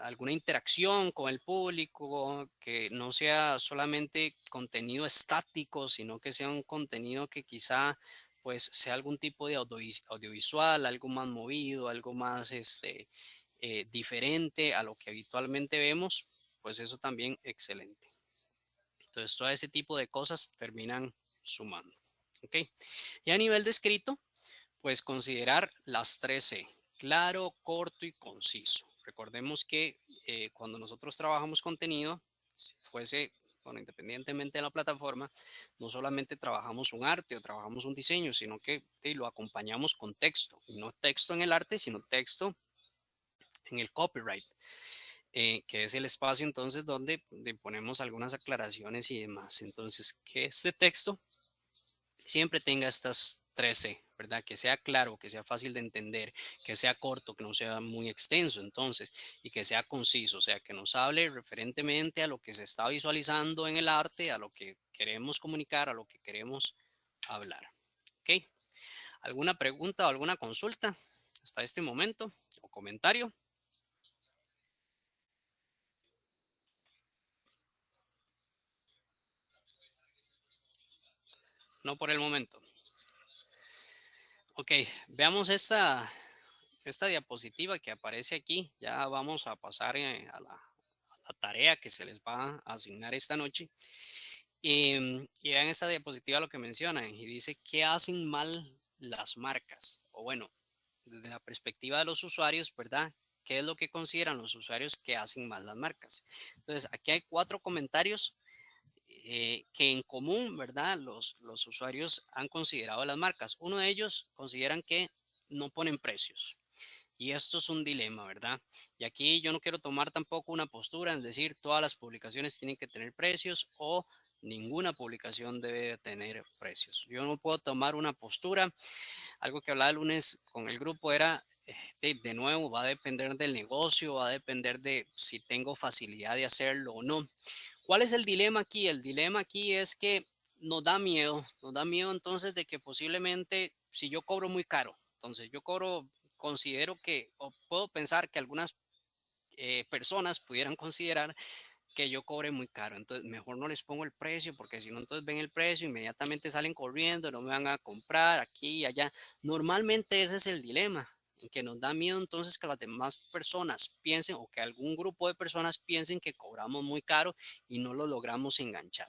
alguna interacción con el público, que no sea solamente contenido estático, sino que sea un contenido que quizá pues sea algún tipo de audiovisual, algo más movido, algo más diferente a lo que habitualmente vemos, pues eso también excelente. Entonces todo ese tipo de cosas terminan sumando. ¿ok? Y a nivel de escrito, pues considerar las 3 C: claro, corto y conciso. Recordemos que cuando nosotros trabajamos contenido, si fuese, bueno, independientemente de la plataforma, no solamente trabajamos un arte o trabajamos un diseño, sino que lo acompañamos con texto. Y no texto en el arte, sino texto en el copyright, que es el espacio entonces donde ponemos algunas aclaraciones y demás. Entonces, que este texto siempre tenga estas 13, ¿verdad? Que sea claro, que sea fácil de entender, que sea corto, que no sea muy extenso, entonces, y que sea conciso, o sea, que nos hable referentemente a lo que se está visualizando en el arte, a lo que queremos comunicar, a lo que queremos hablar. ¿Ok? ¿Alguna pregunta o alguna consulta hasta este momento o comentario? No por el momento. Ok, veamos esta diapositiva que aparece aquí. Ya vamos a pasar a la tarea que se les va a asignar esta noche. Y vean esta diapositiva lo que mencionan y dice qué hacen mal las marcas. O bueno, desde la perspectiva de los usuarios, ¿verdad? ¿Qué es lo que consideran los usuarios que hacen mal las marcas? Entonces, aquí hay 4 comentarios que en común, ¿verdad? Los usuarios han considerado las marcas. Uno de ellos consideran que no ponen precios. Y esto es un dilema, ¿verdad? Y aquí yo no quiero tomar tampoco una postura en decir todas las publicaciones tienen que tener precios o ninguna publicación debe tener precios. Yo no puedo tomar una postura. Algo que hablaba el lunes con el grupo era, de nuevo, va a depender del negocio, va a depender de si tengo facilidad de hacerlo o no. ¿Cuál es el dilema aquí? El dilema aquí es que nos da miedo entonces de que posiblemente si yo cobro muy caro, entonces yo cobro, considero que, o puedo pensar que algunas personas pudieran considerar que yo cobre muy caro, entonces mejor no les pongo el precio porque si no entonces ven el precio, inmediatamente salen corriendo, no me van a comprar aquí y allá. Normalmente ese es el dilema, que nos da miedo entonces que las demás personas piensen o que algún grupo de personas piensen que cobramos muy caro y no lo logramos enganchar.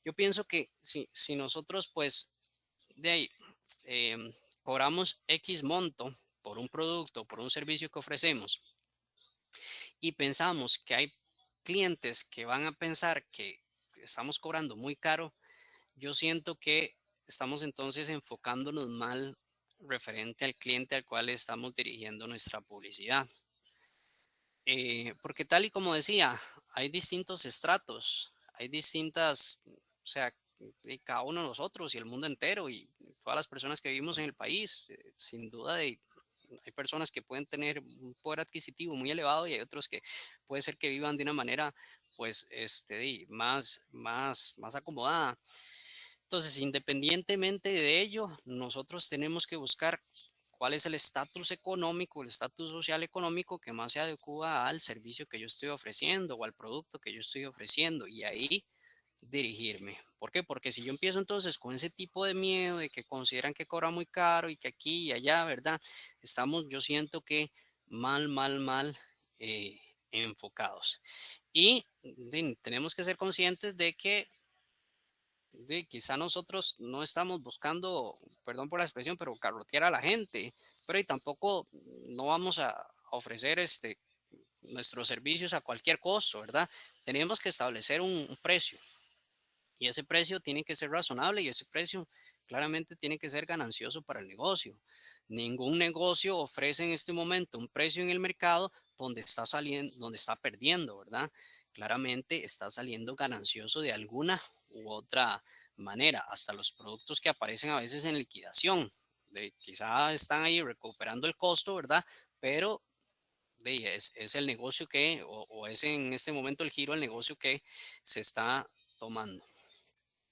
Yo pienso que si nosotros pues de ahí eh, cobramos X monto por un producto, por un servicio que ofrecemos y pensamos que hay clientes que van a pensar que estamos cobrando muy caro, yo siento que estamos entonces enfocándonos mal referente al cliente al cual estamos dirigiendo nuestra publicidad. Porque tal y como decía, hay distintos estratos, hay distintas, o sea, y cada uno de nosotros y el mundo entero y todas las personas que vivimos en el país, sin duda hay personas que pueden tener un poder adquisitivo muy elevado y hay otros que puede ser que vivan de una manera pues más acomodada. Entonces, independientemente de ello, nosotros tenemos que buscar cuál es el estatus económico, el estatus social económico que más se adecua al servicio que yo estoy ofreciendo o al producto que yo estoy ofreciendo y ahí dirigirme. ¿Por qué? Porque si yo empiezo entonces con ese tipo de miedo de que consideran que cobra muy caro y que aquí y allá, ¿verdad? Estamos, yo siento que mal enfocados. Y tenemos que ser conscientes de que quizá nosotros no estamos buscando, perdón por la expresión, pero carrotear a la gente, pero y tampoco no vamos a ofrecer nuestros servicios a cualquier costo, ¿verdad? Tenemos que establecer un precio y ese precio tiene que ser razonable y ese precio claramente tiene que ser ganancioso para el negocio. Ningún negocio ofrece en este momento un precio en el mercado donde está saliendo, donde está perdiendo, ¿verdad? Claramente está saliendo ganancioso de alguna u otra manera. Hasta los productos que aparecen a veces en liquidación, quizá están ahí recuperando el costo, ¿verdad? Pero es el negocio o es en este momento el giro del negocio que se está tomando.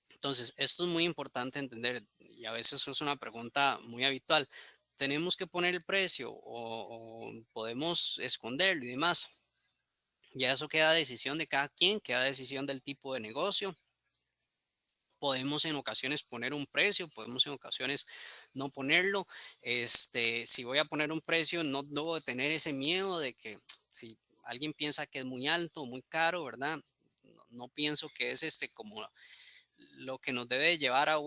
Entonces, esto es muy importante entender y a veces es una pregunta muy habitual. ¿Tenemos que poner el precio o podemos esconderlo y demás? Ya eso queda a decisión de cada quien, queda a decisión del tipo de negocio. Podemos en ocasiones poner un precio, podemos en ocasiones no ponerlo. Si voy a poner un precio, no debo tener ese miedo de que si alguien piensa que es muy alto o muy caro, ¿verdad? No pienso que es como lo que nos debe llevar a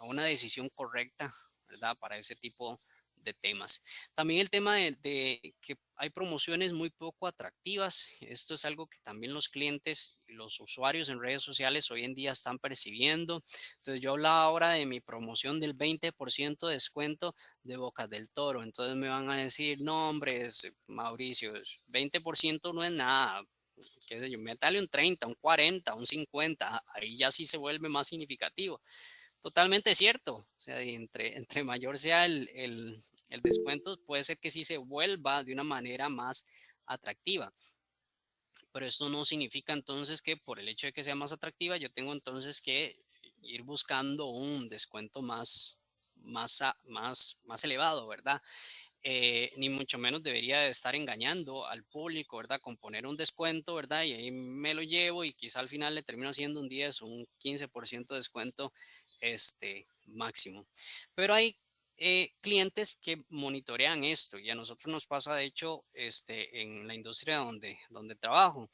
a una decisión correcta, ¿verdad? Para ese tipo de temas. También el tema de que hay promociones muy poco atractivas. Esto es algo que también los clientes y los usuarios en redes sociales hoy en día están percibiendo. Entonces yo hablaba ahora de mi promoción del 20% de descuento de Bocas del Toro. Entonces me van a decir, no, hombre, Mauricio, 20% no es nada. Qué sé yo, métale un 30, un 40, un 50, ahí ya sí se vuelve más significativo. Totalmente cierto. O sea, entre mayor sea el descuento, puede ser que sí se vuelva de una manera más atractiva. Pero esto no significa entonces que por el hecho de que sea más atractiva, yo tengo entonces que ir buscando un descuento más elevado, ¿verdad? Ni mucho menos debería de estar engañando al público, ¿verdad? Con poner un descuento, ¿verdad? Y ahí me lo llevo y quizá al final le termino haciendo un 10 o un 15% de descuento máximo. Pero hay clientes que monitorean esto y a nosotros nos pasa, de hecho, en la industria donde trabajo.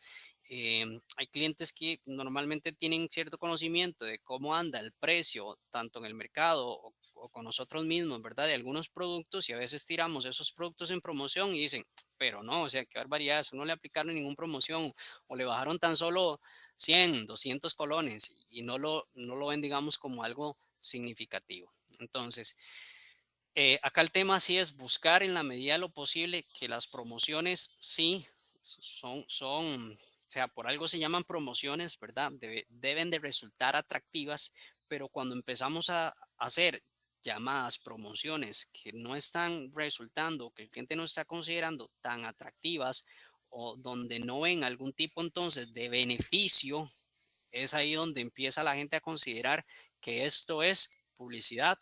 Hay clientes que normalmente tienen cierto conocimiento de cómo anda el precio, tanto en el mercado o con nosotros mismos, ¿verdad? De algunos productos y a veces tiramos esos productos en promoción y dicen, pero no, o sea, qué barbaridad, eso no le aplicaron ninguna promoción o le bajaron tan solo 100, 200 colones y no lo ven, digamos, como algo significativo. Entonces, acá el tema sí es buscar en la medida de lo posible que las promociones sí o sea, por algo se llaman promociones, ¿verdad? Deben de resultar atractivas, pero cuando empezamos a hacer llamadas promociones que no están resultando, que el cliente no está considerando tan atractivas o donde no ven algún tipo entonces de beneficio, es ahí donde empieza la gente a considerar que esto es publicidad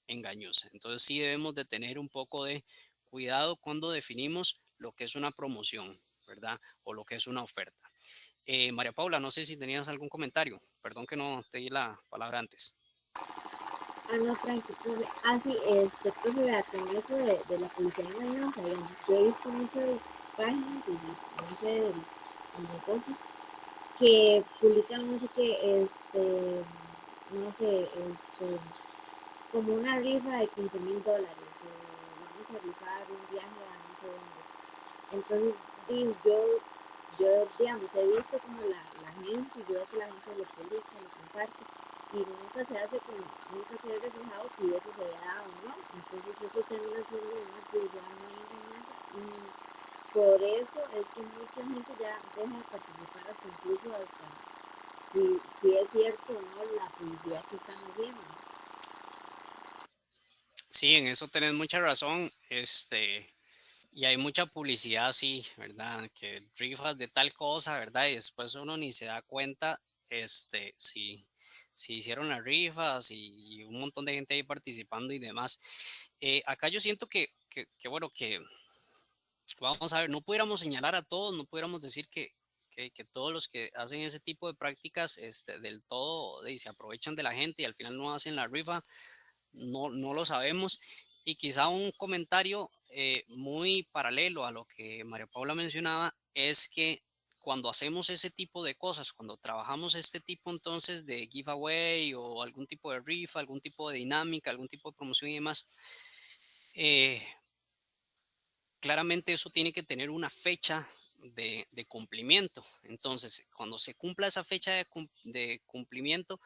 engañosa. Entonces sí debemos de tener un poco de cuidado cuando definimos lo que es una promoción, ¿verdad? O lo que es una oferta. María Paula, no sé si tenías algún comentario. Perdón que no te di la palabra antes. Ah, no, tranqui, profe. Ah, sí, profe, vea, con eso de la publicidad engañosa, digamos, yo he visto muchas páginas, no sé, de negocios, que publican no sé qué, no sé, como una rifa de $15,000, o vamos a rifar un viaje a no sé dónde. Entonces, yo, digamos, he visto como la gente, y yo veo que la gente lo publica, lo comparte, y nunca se ve reflejado si eso se da o no. Entonces, eso termina siendo una publicidad muy engañosa, y por eso es que mucha gente ya deja de participar hasta incluso hasta si es cierto o no la publicidad que están haciendo. Sí, en eso tenés mucha razón. Y hay mucha publicidad, sí, ¿verdad? Que rifas de tal cosa, ¿verdad? Y después uno ni se da cuenta, si hicieron las rifas y un montón de gente ahí participando y demás. Acá yo siento que, bueno, que vamos a ver, no pudiéramos señalar a todos, no pudiéramos decir que todos los que hacen ese tipo de prácticas, del todo, se aprovechan de la gente y al final no hacen la rifa, no lo sabemos. Y quizá un comentario muy paralelo a lo que María Paula mencionaba es que cuando hacemos ese tipo de cosas, cuando trabajamos este tipo entonces de giveaway o algún tipo de rifa, algún tipo de dinámica, algún tipo de promoción y demás, eh, claramente eso tiene que tener una fecha de cumplimiento. Entonces, cuando se cumpla esa fecha de cumplimiento,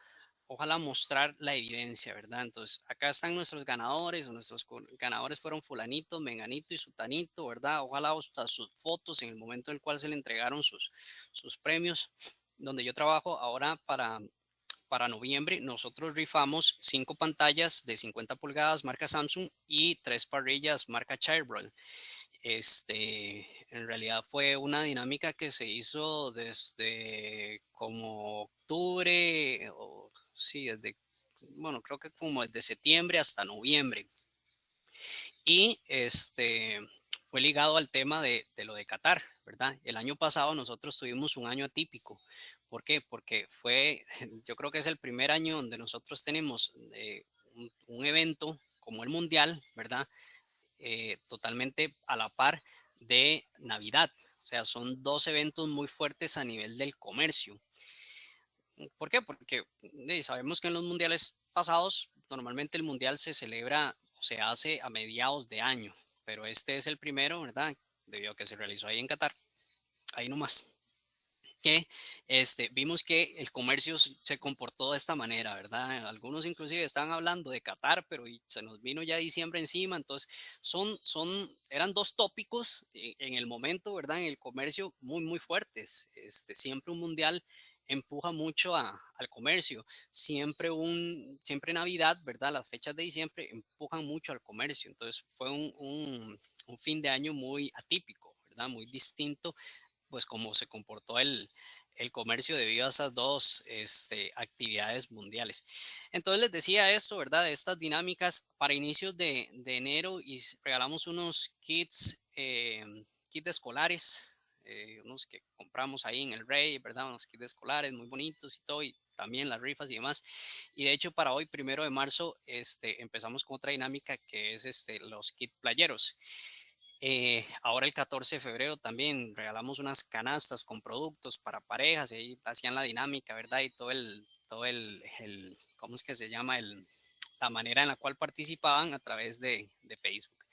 ojalá mostrar la evidencia, ¿verdad? Entonces, acá están nuestros ganadores, nuestros ganadores fueron fulanito, menganito y sutanito, ¿verdad? Ojalá hasta sus fotos en el momento en el cual se le entregaron sus premios. Donde yo trabajo ahora para noviembre, nosotros rifamos 5 pantallas de 50 pulgadas marca Samsung y 3 parrillas marca Chevrolet. En realidad fue una dinámica que se hizo desde como octubre, o sí, bueno, creo que como desde septiembre hasta noviembre. Y fue ligado al tema de lo de Qatar, ¿verdad? El año pasado nosotros tuvimos un año atípico. ¿Por qué? Porque yo creo que es el primer año donde nosotros tenemos un evento como el Mundial, ¿verdad? Totalmente a la par de Navidad. O sea, son dos eventos muy fuertes a nivel del comercio. ¿Por qué? Porque sabemos que en los mundiales pasados normalmente el mundial se celebra o se hace a mediados de año, pero este es el primero, ¿verdad? Debido a que se realizó ahí en Qatar, ahí nomás que vimos que el comercio se comportó de esta manera, ¿verdad? Algunos inclusive estaban hablando de Qatar, pero se nos vino ya diciembre encima, entonces eran dos tópicos en el momento, ¿verdad? En el comercio muy fuertes. Siempre un mundial empuja mucho al comercio, siempre Navidad, ¿verdad? Las fechas de diciembre empujan mucho al comercio, entonces fue un fin de año muy atípico, ¿verdad? Muy distinto pues cómo se comportó el comercio debido a esas dos actividades mundiales. Entonces les decía esto, ¿verdad? Estas dinámicas para inicios de enero y regalamos unos kits escolares, unos que compramos ahí en el Rey, ¿verdad? Unos kits escolares muy bonitos y todo, y también las rifas y demás. Y de hecho para hoy, 1 de marzo, empezamos con otra dinámica que es los kits playeros. Ahora el 14 de febrero también regalamos unas canastas con productos para parejas y ahí hacían la dinámica, ¿verdad? Y ¿cómo es que se llama? La manera en la cual participaban a través de Facebook.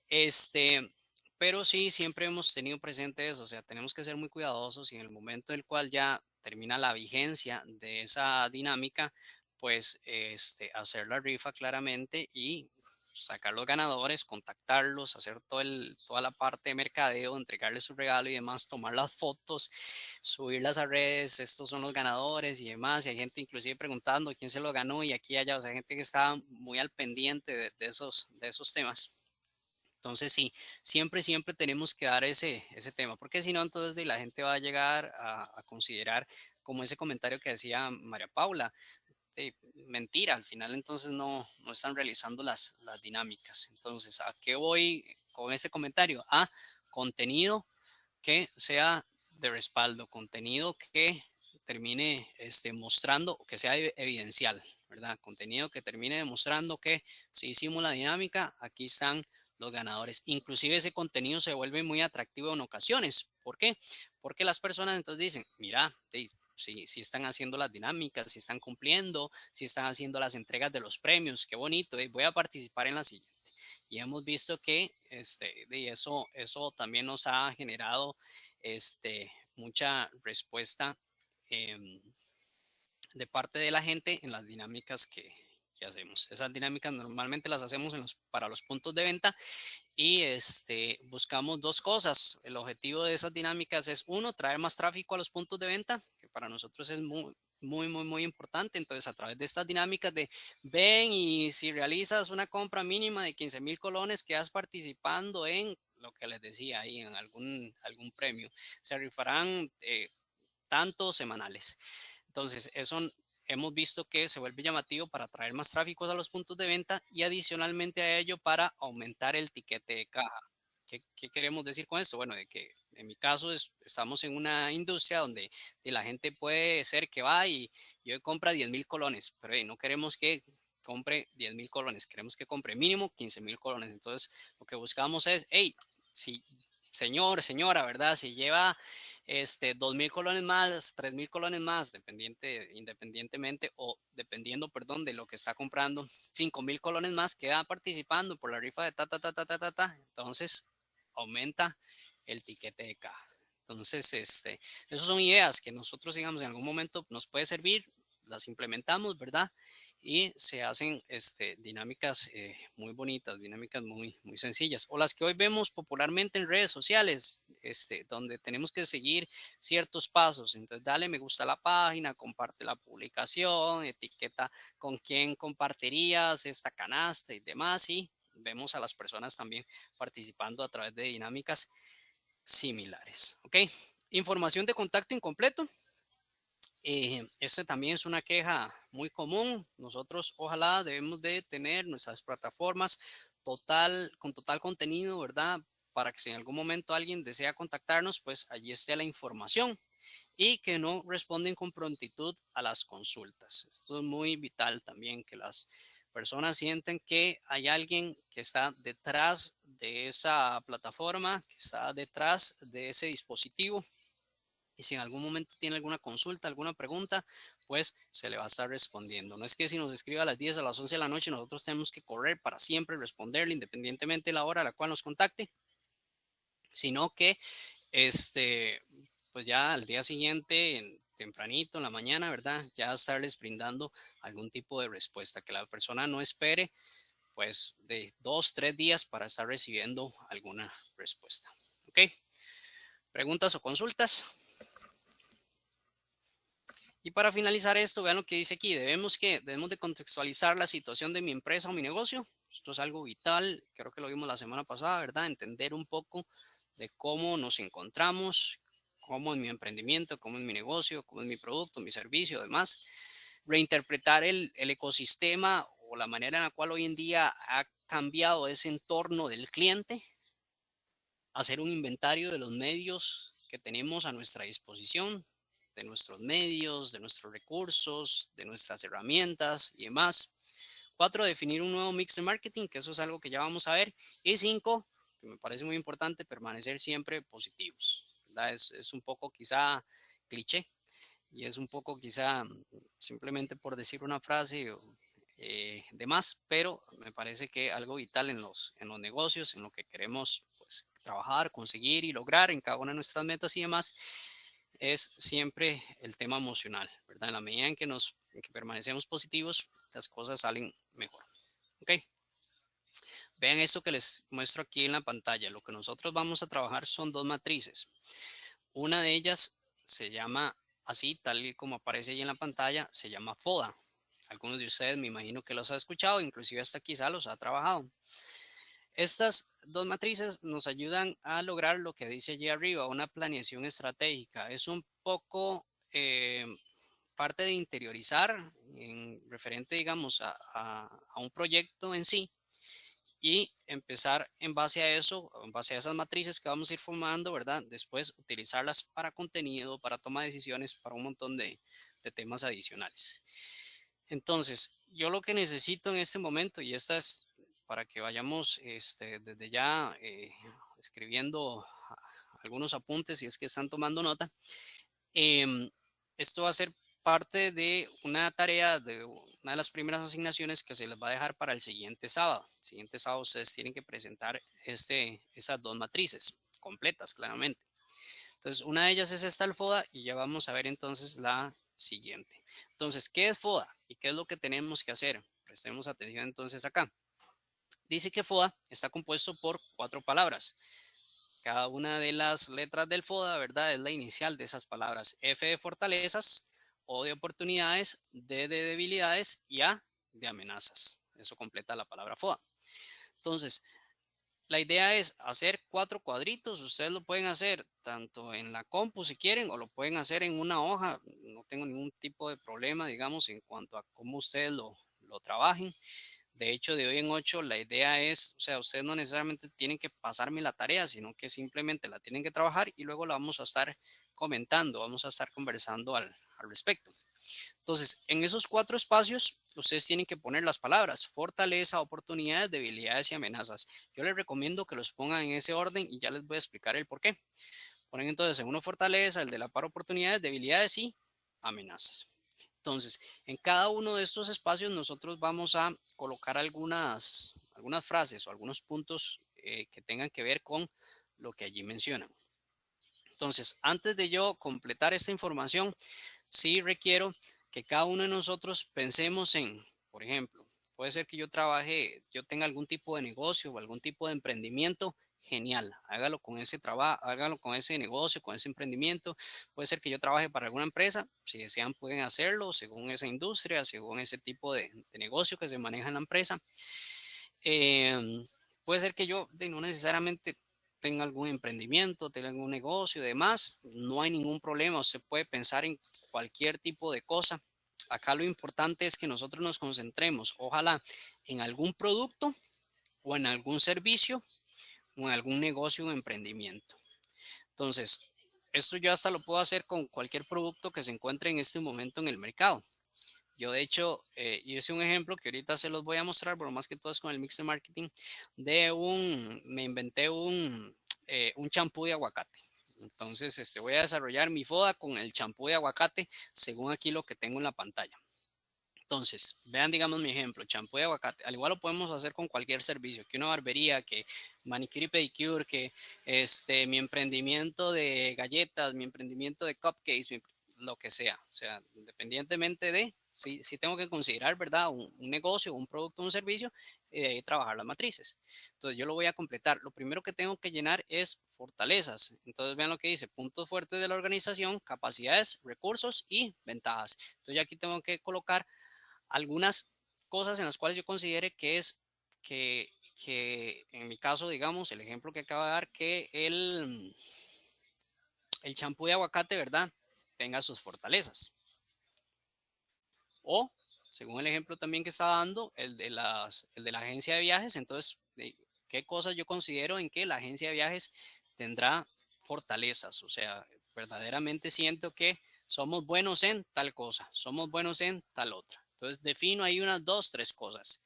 Este, pero sí, siempre hemos tenido presente eso, o sea, tenemos que ser muy cuidadosos y en el momento en el cual ya termina la vigencia de esa dinámica, pues hacer la rifa claramente y sacar los ganadores, contactarlos, hacer toda la parte de mercadeo, entregarles su regalo y demás, tomar las fotos, subirlas a redes, estos son los ganadores y demás, y hay gente inclusive preguntando quién se lo ganó y aquí y allá, o sea, gente que está muy al pendiente de esos temas. Entonces sí, siempre tenemos que dar ese tema, porque si no, entonces la gente va a llegar a considerar como ese comentario que decía María Paula, mentira, al final entonces no están realizando las dinámicas. Entonces, ¿a qué voy con este comentario? A contenido que sea de respaldo, contenido que termine mostrando, que sea evidencial, ¿verdad? Contenido que termine demostrando que si hicimos la dinámica, aquí están los ganadores. Inclusive ese contenido se vuelve muy atractivo en ocasiones. ¿Por qué? Porque las personas entonces dicen, mira, si están haciendo las dinámicas, si están cumpliendo, si están haciendo las entregas de los premios, qué bonito, voy a participar en la siguiente. Y hemos visto que eso también nos ha generado mucha respuesta eh, de parte de la gente en las dinámicas que hacemos. Esas dinámicas normalmente las hacemos para los puntos de venta y buscamos dos cosas. El objetivo de esas dinámicas es, uno, traer más tráfico a los puntos de venta, que para nosotros es muy importante. Entonces, a través de estas dinámicas de ven y si realizas una compra mínima de 15,000 colones, quedas participando en lo que les decía ahí, en algún premio. Se rifarán tantos semanales. Entonces, eso hemos visto que se vuelve llamativo para atraer más tráfico a los puntos de venta y adicionalmente a ello para aumentar el tiquete de caja. ¿Qué queremos decir con esto? Bueno, de que en mi caso estamos en una industria donde la gente puede ser que va y hoy compra 10,000 colones, pero no queremos que compre 10,000 colones, queremos que compre mínimo 15,000 colones. Entonces, lo que buscamos es, hey, si señora, ¿verdad? Si lleva 2,000 colones más, 3,000 colones más, independientemente o dependiendo, perdón, de lo que está comprando, 5,000 colones más queda participando por la rifa de ta. Entonces, aumenta el tiquete de caja. Entonces, esas son ideas que nosotros, digamos, en algún momento nos puede servir, las implementamos, ¿verdad? Y se hacen dinámicas muy bonitas, dinámicas muy sencillas, o las que hoy vemos popularmente en redes sociales, donde tenemos que seguir ciertos pasos. Entonces, dale me gusta a la página, comparte la publicación, etiqueta con quién compartirías esta canasta y demás, y vemos a las personas también participando a través de dinámicas similares. ¿Ok? Información de contacto incompleto. Este también es una queja muy común. Nosotros ojalá debemos de tener nuestras plataformas con total contenido, ¿verdad? Para que si en algún momento alguien desea contactarnos, pues allí esté la información y que no responden con prontitud a las consultas. Esto es muy vital también, que las personas sienten que hay alguien que está detrás de esa plataforma, que está detrás de ese dispositivo Y si en algún momento tiene alguna consulta, alguna pregunta, pues se le va a estar respondiendo. No es que si nos escribe a las 10, a las 11 de la noche, nosotros tenemos que correr para siempre responderle, independientemente de la hora a la cual nos contacte, sino que pues ya al día siguiente, tempranito, en la mañana, ¿verdad? Ya estarles brindando algún tipo de respuesta, que la persona no espere, pues, de 2, 3 días para estar recibiendo alguna respuesta. ¿Ok? ¿Preguntas o consultas? Y para finalizar esto, vean lo que dice aquí. Debemos de contextualizar la situación de mi empresa o mi negocio. Esto es algo vital. Creo que lo vimos la semana pasada, ¿verdad? Entender un poco de cómo nos encontramos, cómo es mi emprendimiento, cómo es mi negocio, cómo es mi producto, mi servicio, además. Reinterpretar el ecosistema o la manera en la cual hoy en día ha cambiado ese entorno del cliente. Hacer un inventario de los medios que tenemos a nuestra disposición, de nuestros medios, de nuestros recursos, de nuestras herramientas y demás. 4, definir un nuevo mix de marketing, que eso es algo que ya vamos a ver. Y 5, que me parece muy importante, permanecer siempre positivos. Es un poco quizá cliché y es un poco quizá simplemente por decir una frase de más, pero me parece que algo vital en los negocios, en lo que queremos pues, trabajar, conseguir y lograr en cada una de nuestras metas y demás, es siempre el tema emocional, ¿verdad? En la medida en que permanecemos positivos, las cosas salen mejor. ¿Ok? Vean esto que les muestro aquí en la pantalla. Lo que nosotros vamos a trabajar son dos matrices. Una de ellas se llama así, tal y como aparece ahí en la pantalla, se llama FODA. Algunos de ustedes me imagino que los ha escuchado, inclusive hasta quizá los ha trabajado. Estas dos matrices nos ayudan a lograr lo que dice allí arriba, una planeación estratégica. Es un poco parte de interiorizar en referente, digamos, a un proyecto en sí y empezar en base a eso, en base a esas matrices que vamos a ir formando, ¿verdad? Después utilizarlas para contenido, para toma de decisiones, para un montón de temas adicionales. Entonces, yo lo que necesito en este momento, y esta es para que vayamos desde ya escribiendo algunos apuntes si es que están tomando nota, eh, esto va a ser parte de una tarea, de una de las primeras asignaciones que se les va a dejar para el siguiente sábado. El siguiente sábado ustedes tienen que presentar estas dos matrices completas, claramente. Entonces, una de ellas es esta el FODA y ya vamos a ver entonces la siguiente. Entonces, ¿qué es FODA y qué es lo que tenemos que hacer? Prestemos atención entonces acá. Dice que FODA está compuesto por 4 palabras. Cada una de las letras del FODA, ¿verdad? Es la inicial de esas palabras. F de fortalezas, O de oportunidades, D de debilidades y A de amenazas. Eso completa la palabra FODA. Entonces, la idea es hacer 4 cuadritos. Ustedes lo pueden hacer tanto en la compu si quieren o lo pueden hacer en una hoja. No tengo ningún tipo de problema, digamos, en cuanto a cómo ustedes lo trabajen. De hecho, de hoy en 8, la idea es, o sea, ustedes no necesariamente tienen que pasarme la tarea, sino que simplemente la tienen que trabajar y luego la vamos a estar comentando, vamos a estar conversando al respecto. Entonces, en esos 4 espacios, ustedes tienen que poner las palabras fortaleza, oportunidades, debilidades y amenazas. Yo les recomiendo que los pongan en ese orden y ya les voy a explicar el por qué. Ponen entonces en uno fortaleza, el de la par oportunidades, debilidades y amenazas. Entonces, en cada uno de estos espacios nosotros vamos a colocar algunas frases o algunos puntos que tengan que ver con lo que allí mencionan. Entonces, antes de yo completar esta información, sí requiero que cada uno de nosotros pensemos en, por ejemplo, puede ser que yo tenga algún tipo de negocio o algún tipo de emprendimiento, genial, hágalo con ese trabajo, hágalo con ese negocio, con ese emprendimiento. Puede ser que yo trabaje para alguna empresa, si desean pueden hacerlo según esa industria, según ese tipo de negocio que se maneja en la empresa. Eh, Puede ser que yo no necesariamente tenga algún emprendimiento, tenga algún negocio y demás, no hay ningún problema, usted puede pensar en cualquier tipo de cosa. Acá lo importante es que nosotros nos concentremos, ojalá, en algún producto o en algún servicio o en algún negocio o emprendimiento. Entonces, esto yo hasta lo puedo hacer con cualquier producto que se encuentre en este momento en el mercado. Yo de hecho hice un ejemplo que ahorita se los voy a mostrar, pero más que todo es con el mix de marketing, me inventé un champú de aguacate. Entonces, voy a desarrollar mi FODA con el champú de aguacate, según aquí lo que tengo en la pantalla. Entonces, vean, digamos, mi ejemplo, champú de aguacate. Al igual lo podemos hacer con cualquier servicio, que una barbería, que manicure y pedicure, que mi emprendimiento de galletas, mi emprendimiento de cupcakes, lo que sea. O sea, independientemente de, si tengo que considerar, ¿verdad? Un negocio, un producto, un servicio, trabajar las matrices. Entonces, yo lo voy a completar. Lo primero que tengo que llenar es fortalezas. Entonces, vean lo que dice, puntos fuertes de la organización, capacidades, recursos y ventajas. Entonces, ya aquí tengo que colocar algunas cosas en las cuales yo considere que es que en mi caso, digamos, el ejemplo que acaba de dar, que el champú de aguacate, ¿verdad? Tenga sus fortalezas. O, según el ejemplo también que estaba dando, el de la agencia de viajes, entonces, ¿qué cosas yo considero en que la agencia de viajes tendrá fortalezas? O sea, verdaderamente siento que somos buenos en tal cosa, somos buenos en tal otra. Entonces, defino ahí unas dos, tres cosas.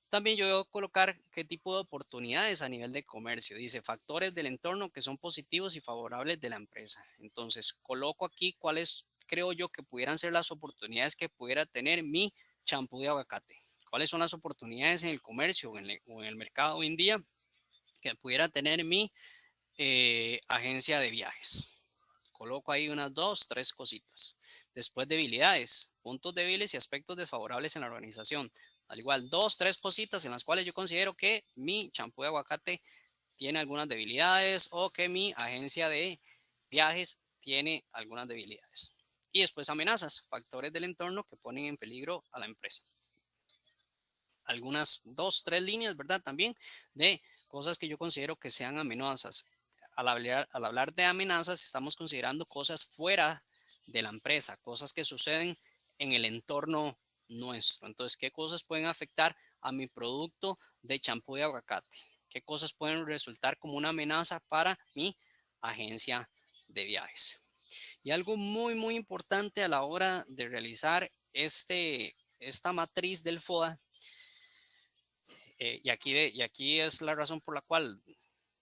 También yo debo colocar qué tipo de oportunidades a nivel de comercio. Dice factores del entorno que son positivos y favorables de la empresa. Entonces, coloco aquí cuáles creo yo que pudieran ser las oportunidades que pudiera tener mi champú de aguacate. ¿Cuáles son las oportunidades en el comercio o en el mercado hoy en día que pudiera tener mi agencia de viajes? Coloco ahí unas dos, tres cositas. Después, debilidades, puntos débiles y aspectos desfavorables en la organización. Al igual, dos, tres cositas en las cuales yo considero que mi champú de aguacate tiene algunas debilidades o que mi agencia de viajes tiene algunas debilidades. Y después amenazas, factores del entorno que ponen en peligro a la empresa. Algunas dos, tres líneas, ¿verdad? También de cosas que yo considero que sean amenazas. Al hablar de amenazas, estamos considerando cosas fuera de la empresa, cosas que suceden en el entorno nuestro. Entonces, ¿qué cosas pueden afectar a mi producto de champú de aguacate? ¿Qué cosas pueden resultar como una amenaza para mi agencia de viajes? Y algo muy, muy importante a la hora de realizar esta matriz del FODA, y aquí es la razón por la cual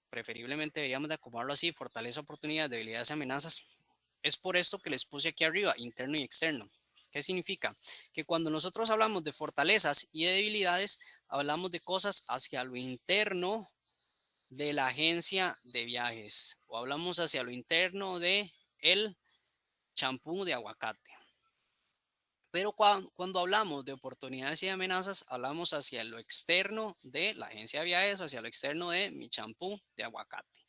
preferiblemente deberíamos de acomodarlo así, fortaleza, oportunidades, debilidades y amenazas. Es por esto que les puse aquí arriba, interno y externo. ¿Qué significa? Que cuando nosotros hablamos de fortalezas y de debilidades, hablamos de cosas hacia lo interno de la agencia de viajes o hablamos hacia lo interno de el champú de aguacate. Pero cuando hablamos de oportunidades y amenazas, hablamos hacia lo externo de la agencia de viajes o hacia lo externo de mi champú de aguacate.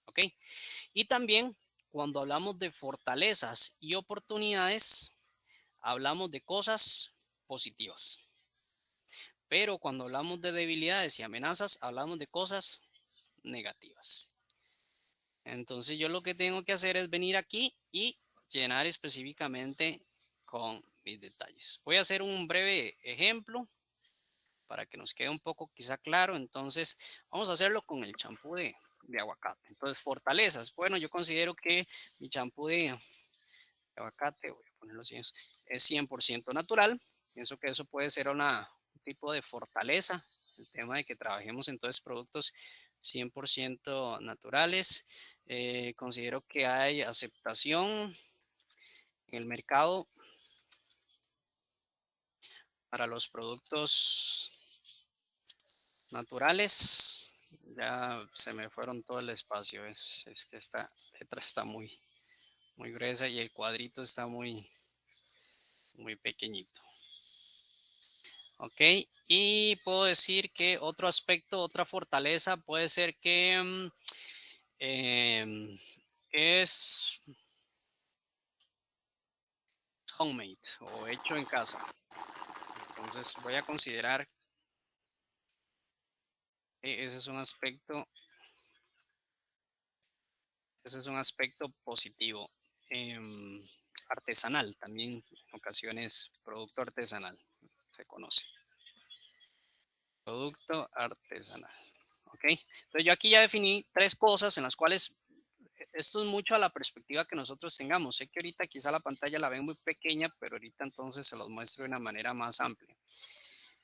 ¿Ok? Y también cuando hablamos de fortalezas y oportunidades, hablamos de cosas positivas. Pero cuando hablamos de debilidades y amenazas, hablamos de cosas negativas. Entonces yo lo que tengo que hacer es venir aquí y llenar específicamente con mis detalles. Voy a hacer un breve ejemplo para que nos quede un poco quizá claro. Entonces vamos a hacerlo con el champú de aguacate. Entonces fortalezas. Bueno, yo considero que mi champú de aguacate, voy a ponerlo así, es 100% natural. Pienso que eso puede ser un tipo de fortaleza. El tema de que trabajemos entonces productos 100% naturales. Considero que hay aceptación en el mercado para los productos naturales. Ya se me fueron todo el espacio. Es que esta letra está muy, muy gruesa y el cuadrito está muy, muy pequeñito. Ok, y puedo decir que otro aspecto, otra fortaleza puede ser que es homemade o hecho en casa. Entonces voy a considerar que ese es un aspecto positivo. Artesanal también, en ocasiones producto artesanal se conoce. Producto artesanal. Ok, entonces yo aquí ya definí tres cosas en las cuales esto es mucho a la perspectiva que nosotros tengamos. Sé que ahorita quizá la pantalla la ven muy pequeña, pero ahorita entonces se los muestro de una manera más amplia.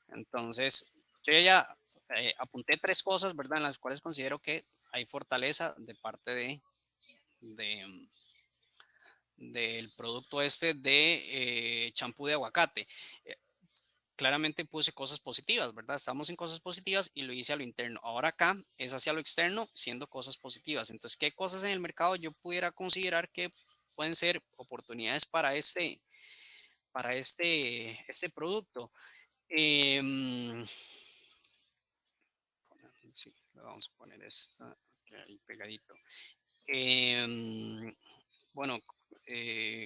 Entonces, yo ya apunté tres cosas, ¿verdad? En las cuales considero que hay fortaleza de parte de del producto este de champú de aguacate. Eh, Claramente puse cosas positivas, ¿verdad? Estamos en cosas positivas y lo hice a lo interno. Ahora acá es hacia lo externo, siendo cosas positivas. Entonces, ¿qué cosas en el mercado yo pudiera considerar que pueden ser oportunidades para este producto? Em, sí, le vamos a poner esta ahí pegadito. Em, bueno,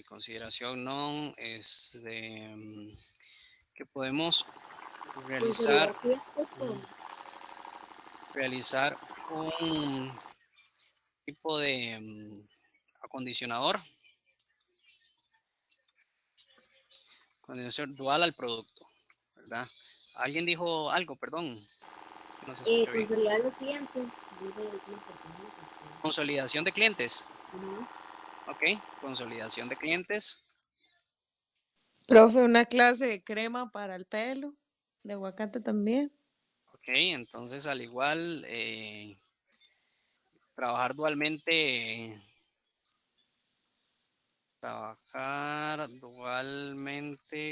consideración no es de que podemos realizar, Consolidar clientes mm, realizar un tipo de acondicionador, acondicionador dual al producto, ¿verdad? Alguien dijo algo, perdón, es que no se escuchó bien. consolidar los clientes, dice el cliente, Consolidación de clientes, ajá. ¿ok? Consolidación de clientes, Profe, una clase de crema para el pelo, de aguacate también. ¿ok? Entonces, al igual, trabajar dualmente,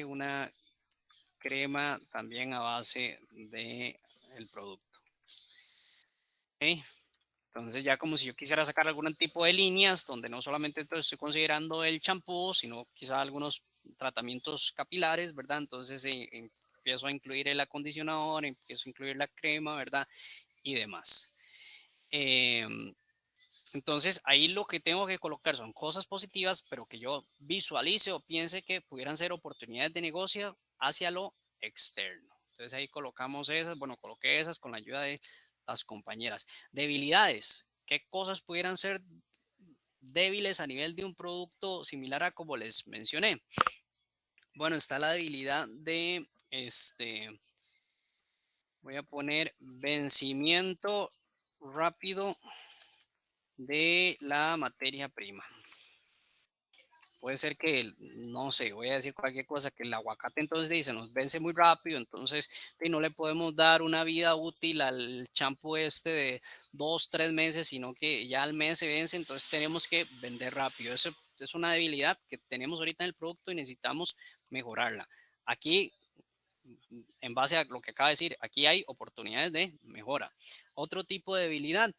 una crema también a base de el producto. ¿Ok? Entonces ya como si yo quisiera sacar algún tipo de líneas donde no solamente estoy considerando el champú, sino quizá algunos tratamientos capilares, ¿verdad? Entonces empiezo a incluir el acondicionador, empiezo a incluir la crema, ¿verdad? Y demás. Eh, entonces ahí lo que tengo que colocar son cosas positivas, pero que yo visualice o piense que pudieran ser oportunidades de negocio hacia lo externo. Entonces ahí colocamos esas, bueno, coloqué esas con la ayuda de las compañeras. Debilidades, ¿qué cosas pudieran ser débiles a nivel de un producto similar a como les mencioné? Bueno, está la debilidad de voy a poner vencimiento rápido de la materia prima. Puede ser que, no sé, voy a decir cualquier cosa, que el aguacate entonces dice, nos vence muy rápido, entonces no le podemos dar una vida útil al champú este de 2, 3 meses, sino que ya al mes se vence, entonces tenemos que vender rápido. Eso es una debilidad que tenemos ahorita en el producto y necesitamos mejorarla. Aquí, en base a lo que acaba de decir, aquí hay oportunidades de mejora. Otro tipo de debilidad,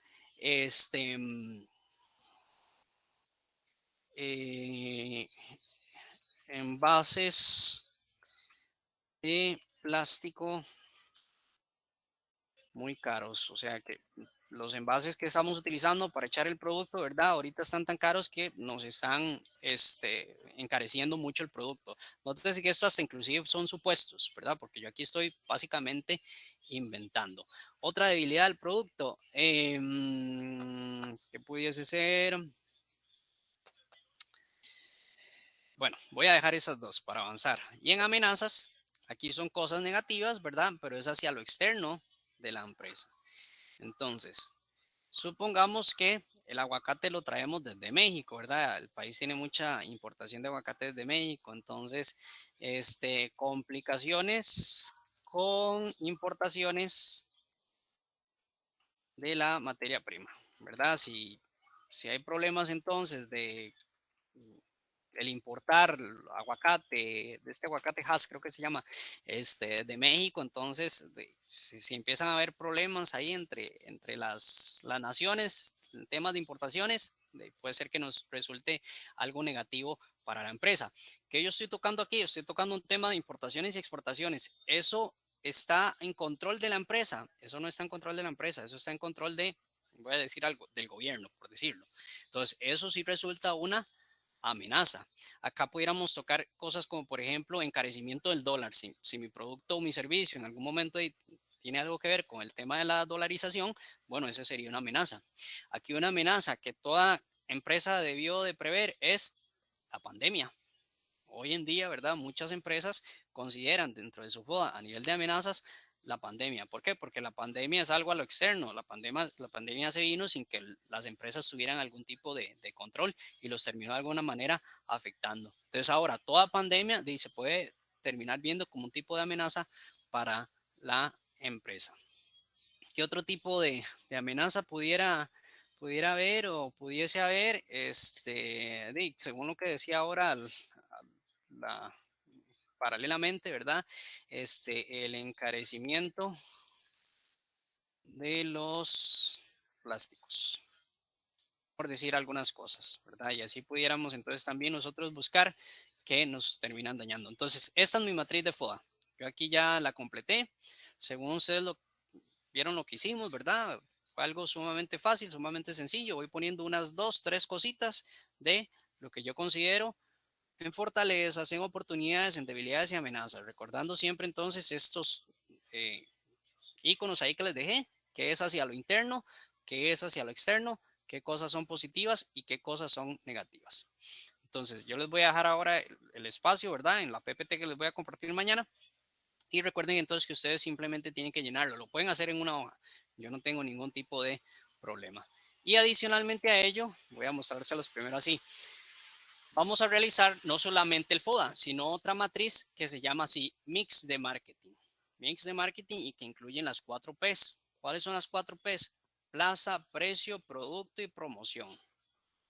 eh, envases de plástico muy caros, o sea que los envases que estamos utilizando para echar el producto, ¿verdad? Ahorita están tan caros que nos están encareciendo mucho el producto. Nótese que esto hasta inclusive son supuestos, ¿verdad? Porque yo aquí estoy básicamente inventando. Otra debilidad del producto, ¿qué pudiese ser? Bueno, voy a dejar esas dos para avanzar. Y en amenazas, aquí son cosas negativas, ¿verdad? Pero es hacia lo externo de la empresa. Entonces, supongamos que el aguacate lo traemos desde México, ¿verdad? El país tiene mucha importación de aguacate desde México, entonces, complicaciones con importaciones de la materia prima, ¿verdad? Si hay problemas entonces de el importar aguacate, de este aguacate Hass creo que se llama, de México, entonces si empiezan a haber problemas ahí entre las naciones, el tema de importaciones, puede ser que nos resulte algo negativo para la empresa. ¿Qué yo estoy tocando aquí? Estoy tocando un tema de importaciones y exportaciones. Eso está en control de la empresa, eso no está en control de la empresa, eso está en control voy a decir algo, del gobierno, por decirlo. Entonces, eso sí resulta una amenaza. Acá pudiéramos tocar cosas como, por ejemplo, encarecimiento del dólar. Si mi producto o mi servicio en algún momento tiene algo que ver con el tema de la dolarización, bueno, esa sería una amenaza. Aquí una amenaza que toda empresa debió de prever es la pandemia. Hoy en día, ¿verdad? Muchas empresas consideran dentro de su FODA a nivel de amenazas la pandemia. ¿Por qué? Porque la pandemia es algo a lo externo. La pandemia se vino sin que las empresas tuvieran algún tipo de control y los terminó de alguna manera afectando. Entonces ahora toda pandemia se puede terminar viendo como un tipo de amenaza para la empresa. ¿Qué otro tipo de amenaza pudiera pudiera haber o pudiese haber, según lo que decía ahora, la, paralelamente, ¿verdad? El encarecimiento de los plásticos, por decir algunas cosas, ¿verdad? Y así pudiéramos entonces también nosotros buscar que nos terminan dañando. Entonces, esta es mi matriz de FODA. Yo aquí ya la completé. Según ustedes vieron lo que hicimos, ¿verdad? Fue algo sumamente fácil, sumamente sencillo. Voy poniendo unas 2, 3 cositas de lo que yo considero en fortalezas, en oportunidades, en debilidades y amenazas. Recordando siempre entonces estos eh, iconos ahí que les dejé, que es hacia lo interno, que es hacia lo externo, qué cosas son positivas y qué cosas son negativas. Entonces, yo les voy a dejar ahora el espacio, ¿verdad? En la PPT que les voy a compartir mañana. Y recuerden entonces que ustedes simplemente tienen que llenarlo. Lo pueden hacer en una hoja. Yo no tengo ningún tipo de problema. Y adicionalmente a ello, voy a mostrárselos primero así. Vamos a realizar no solamente el FODA, sino otra matriz que se llama así Mix de Marketing. Mix de Marketing y que incluyen las 4 P's. ¿Cuáles son las 4 P's? Plaza, precio, producto y promoción.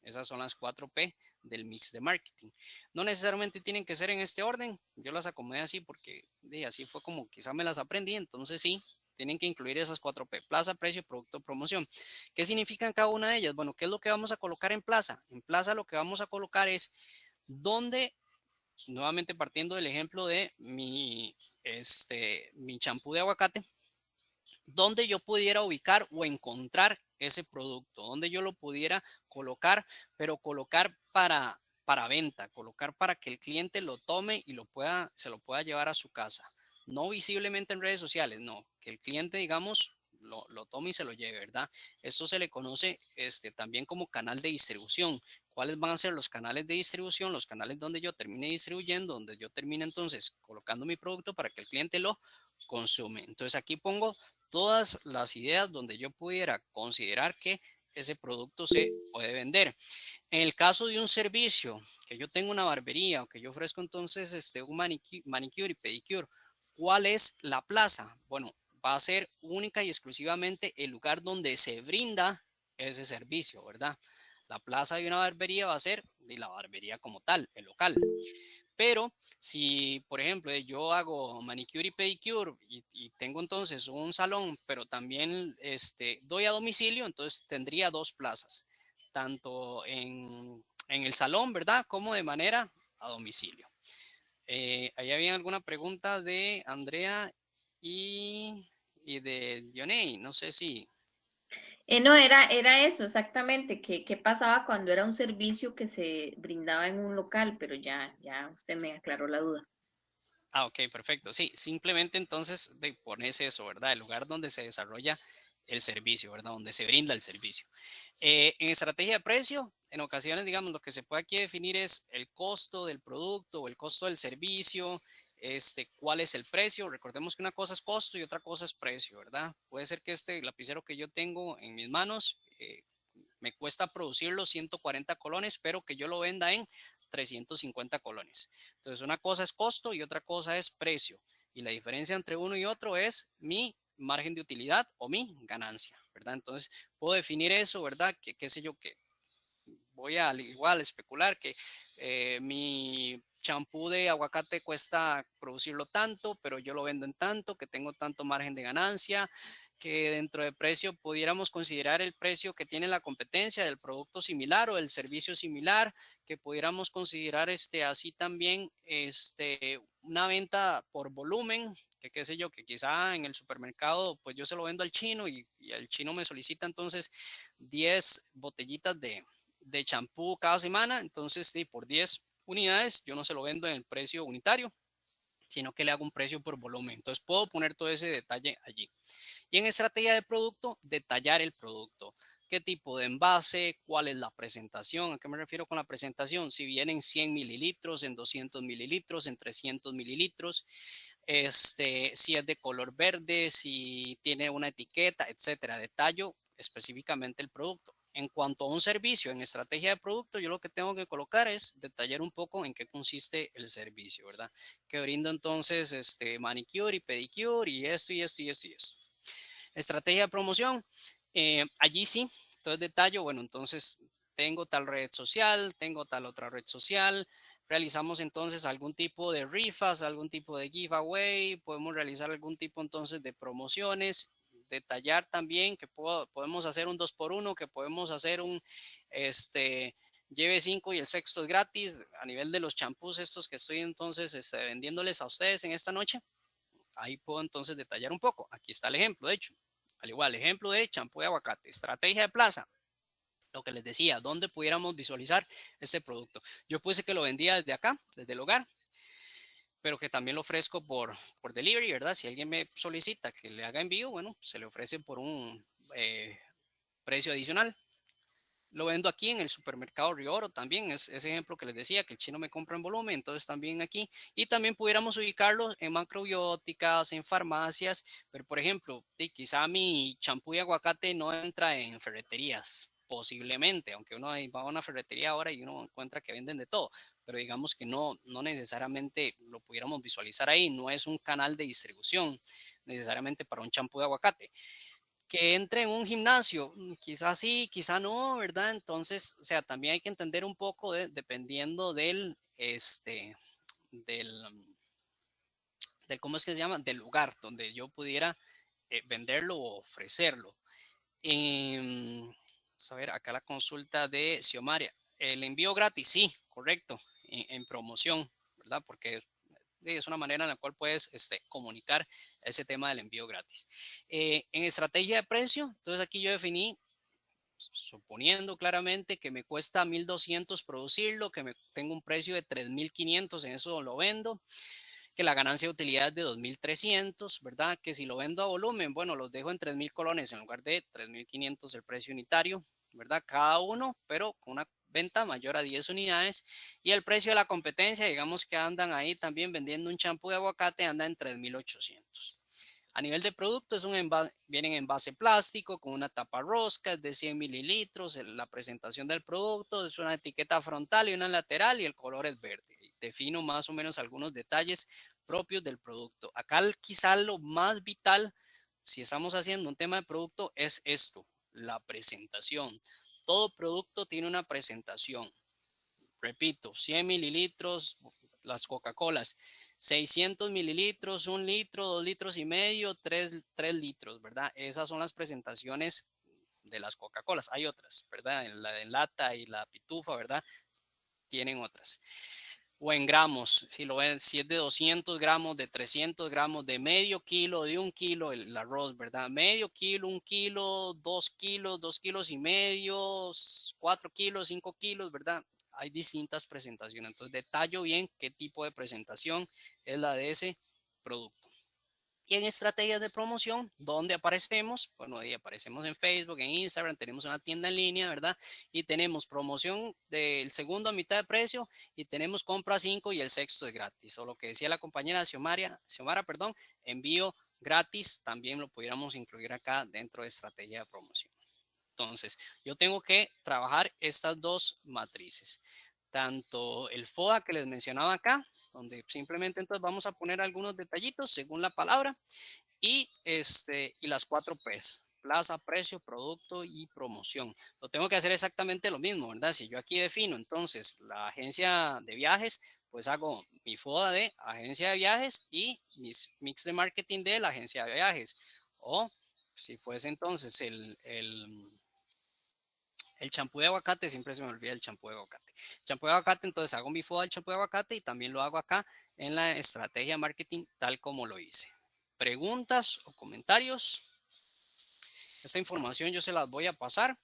Esas son las 4 P del mix de marketing. No necesariamente tienen que ser en este orden. Yo las acomodé así porque así fue como quizá me las aprendí. Entonces sí, tienen que incluir esas 4 P. Plaza, precio, producto, promoción. ¿Qué significan cada una de ellas? Bueno, ¿qué es lo que vamos a colocar en plaza? En plaza lo que vamos a colocar es donde, nuevamente partiendo del ejemplo de mi champú de aguacate, donde yo pudiera ubicar o encontrar ese producto, donde yo lo pudiera colocar, pero colocar para venta, colocar para que el cliente lo tome y se lo pueda llevar a su casa. No visiblemente en redes sociales, no, que el cliente, digamos, lo tome y se lo lleve, ¿verdad? Esto se le conoce también como canal de distribución. ¿Cuáles van a ser los canales de distribución? Los canales donde yo termine distribuyendo, donde yo termine entonces colocando mi producto para que el cliente lo consume. Entonces aquí pongo todas las ideas donde yo pudiera considerar que ese producto se puede vender. En el caso de un servicio, que yo tengo una barbería o que yo ofrezco entonces un manicure y pedicure, ¿cuál es la plaza? Bueno, va a ser única y exclusivamente el lugar donde se brinda ese servicio, ¿verdad? La plaza de una barbería va a ser la barbería como tal, el local. Pero si, por ejemplo, yo hago manicure y pedicure y tengo entonces un salón, pero también doy a domicilio, entonces tendría 2 plazas, tanto en el salón, ¿verdad? Como de manera a domicilio. Ahí había alguna pregunta de Andrea y de Dionei, no sé si... No, era eso exactamente, qué pasaba cuando era un servicio que se brindaba en un local, pero ya usted me aclaró la duda. Ah, ok, perfecto. Sí, simplemente entonces pones eso, ¿verdad? El lugar donde se desarrolla el servicio, ¿verdad? Donde se brinda el servicio. En estrategia de precio, en ocasiones, digamos, lo que se puede aquí definir es el costo del producto o el costo del servicio, cuál es el precio. Recordemos que una cosa es costo y otra cosa es precio, ¿verdad? Puede ser que este lapicero que yo tengo en mis manos me cuesta producirlo 140 colones, pero que yo lo venda en 350 colones. Entonces, una cosa es costo y otra cosa es precio. Y la diferencia entre uno y otro es mi margen de utilidad o mi ganancia, ¿verdad? Entonces, puedo definir eso, ¿verdad? Que qué sé yo, que voy a igual especular que mi champú de aguacate cuesta producirlo tanto, pero yo lo vendo en tanto, que tengo tanto margen de ganancia, que dentro de precio pudiéramos considerar el precio que tiene la competencia del producto similar o del servicio similar, que pudiéramos considerar así también una venta por volumen, que qué sé yo, que quizá en el supermercado pues yo se lo vendo al chino y el chino me solicita entonces 10 botellitas de champú cada semana, entonces por 10 unidades yo no se lo vendo en el precio unitario, sino que le hago un precio por volumen. Entonces puedo poner todo ese detalle allí. Y en estrategia de producto, detallar el producto. ¿Qué tipo de envase? ¿Cuál es la presentación? ¿A qué me refiero con la presentación? Si vienen 100 mililitros, en 200 mililitros, en 300 mililitros, si es de color verde, si tiene una etiqueta, etcétera. Detallo específicamente el producto. En cuanto a un servicio en estrategia de producto, yo lo que tengo que colocar es detallar un poco en qué consiste el servicio, ¿verdad? Que brindo entonces manicure y pedicure y esto y esto y esto y esto. Estrategia de promoción, allí sí entonces detallo, bueno, entonces tengo tal red social, tengo tal otra red social, realizamos entonces algún tipo de rifas, algún tipo de giveaway, podemos realizar algún tipo entonces de promociones, detallar también que podemos hacer un 2x1, que podemos hacer un, lleve 5 y el sexto es gratis, a nivel de los champús estos que estoy entonces vendiéndoles a ustedes en esta noche. Ahí puedo entonces detallar un poco. Aquí está el ejemplo, de hecho. Al igual, ejemplo de champú de aguacate, estrategia de plaza. Lo que les decía, ¿dónde pudiéramos visualizar este producto? Yo puse que lo vendía desde acá, desde el hogar, pero que también lo ofrezco por delivery, ¿verdad? Si alguien me solicita que le haga envío, bueno, se le ofrece por un precio adicional. Lo vendo aquí en el supermercado Río Oro también, es ese ejemplo que les decía, que el chino me compra en volumen, entonces también aquí. Y también pudiéramos ubicarlo en macrobióticas, en farmacias, pero por ejemplo, quizá mi champú de aguacate no entra en ferreterías, posiblemente, aunque uno va a una ferretería ahora y uno encuentra que venden de todo, pero digamos que no necesariamente lo pudiéramos visualizar ahí, no es un canal de distribución necesariamente para un champú de aguacate. Que entre en un gimnasio, quizás sí, quizá no, ¿verdad? Entonces, o sea, también hay que entender un poco dependiendo del, ¿cómo es que se llama? Del lugar donde yo pudiera venderlo o ofrecerlo. Vamos a ver, acá la consulta de Xiomaria. El envío gratis, sí, correcto, en promoción, ¿verdad? Porque es una manera en la cual puedes comunicar ese tema del envío gratis. En estrategia de precio, entonces aquí yo definí, suponiendo claramente que me cuesta 1,200 producirlo, que tengo un precio de 3,500, en eso lo vendo, que la ganancia de utilidad es de 2,300, ¿verdad? Que si lo vendo a volumen, bueno, los dejo en 3,000 colones en lugar de 3,500 el precio unitario, ¿verdad? Cada uno, pero con una venta mayor a 10 unidades. Y el precio de la competencia, digamos que andan ahí también vendiendo un champú de aguacate, anda en 3,800. A nivel de producto, vienen en envase plástico con una tapa rosca, es de 100 mililitros. La presentación del producto es una etiqueta frontal y una lateral y el color es verde. Defino más o menos algunos detalles propios del producto. Acá quizá lo más vital, si estamos haciendo un tema de producto, es esto, la presentación. Todo producto tiene una presentación. Repito, 100 mililitros, las Coca-Colas, 600 mililitros, 1 litro, 2,5 litros, 3 litros, ¿verdad? Esas son las presentaciones de las Coca-Colas. Hay otras, ¿verdad? La de lata y la pitufa, ¿verdad? Tienen otras. O en gramos, si lo ven, si es de 200 gramos, de 300 gramos, de medio kilo, de 1 kilo el arroz, ¿verdad? Medio kilo, 1 kilo, 2 kilos, 2,5 kilos, 4 kilos, 5 kilos, ¿verdad? Hay distintas presentaciones. Entonces, detallo bien qué tipo de presentación es la de ese producto. Y en estrategias de promoción, ¿dónde aparecemos? Bueno, ahí aparecemos en Facebook, en Instagram, tenemos una tienda en línea, ¿verdad? Y tenemos promoción del segundo a mitad de precio y tenemos compra 5 y el sexto es gratis. O lo que decía la compañera Xiomara, perdón, envío gratis, también lo pudiéramos incluir acá dentro de estrategia de promoción. Entonces, yo tengo que trabajar estas dos matrices. Tanto el FODA que les mencionaba acá, donde simplemente entonces vamos a poner algunos detallitos según la palabra, y las 4 P's, plaza, precio, producto y promoción. Lo tengo que hacer exactamente lo mismo, ¿verdad? Si yo aquí defino entonces la agencia de viajes, pues hago mi FODA de agencia de viajes y mis mix de marketing de la agencia de viajes. O si fuese entonces el champú de aguacate, siempre se me olvida el champú de aguacate. Champú de aguacate, entonces hago mi FODA del champú de aguacate y también lo hago acá en la estrategia de marketing tal como lo hice. ¿Preguntas o comentarios? Esta información yo se las voy a pasar.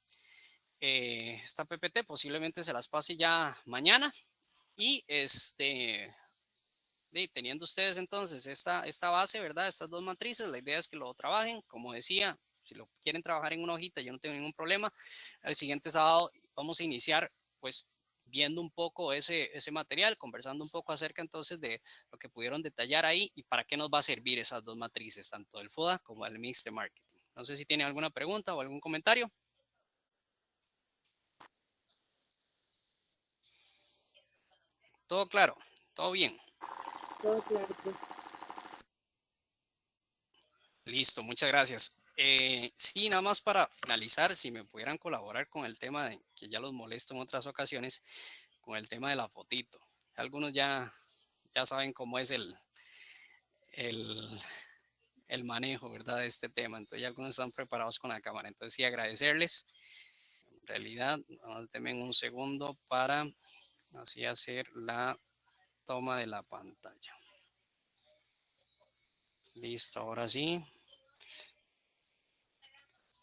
Esta PPT posiblemente se las pase ya mañana. Y teniendo ustedes entonces esta base, ¿verdad? Estas dos matrices, la idea es que lo trabajen, como decía, si lo quieren trabajar en una hojita, yo no tengo ningún problema. El siguiente sábado vamos a iniciar, pues, viendo un poco ese material, conversando un poco acerca entonces de lo que pudieron detallar ahí y para qué nos va a servir esas dos matrices, tanto el FODA como el Mix de Marketing. No sé si tienen alguna pregunta o algún comentario. Todo claro, todo bien. Todo claro, profe. Listo, muchas gracias. Sí, nada más para finalizar, si me pudieran colaborar con el tema de que ya los molesto en otras ocasiones, con el tema de la fotito. Algunos ya saben cómo es el, el manejo, ¿verdad? De este tema. Entonces ya algunos están preparados con la cámara. Entonces sí, agradecerles. En realidad, denme un segundo para así hacer la toma de la pantalla. Listo, ahora sí.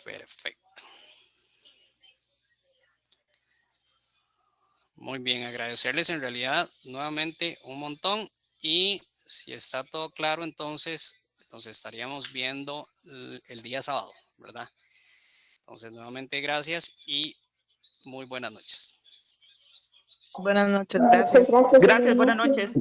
Perfecto. Muy bien, agradecerles en realidad nuevamente un montón y si está todo claro, entonces nos estaríamos viendo el día sábado, ¿verdad? Entonces, nuevamente gracias y muy buenas noches. Buenas noches, gracias. Gracias, buenas noches.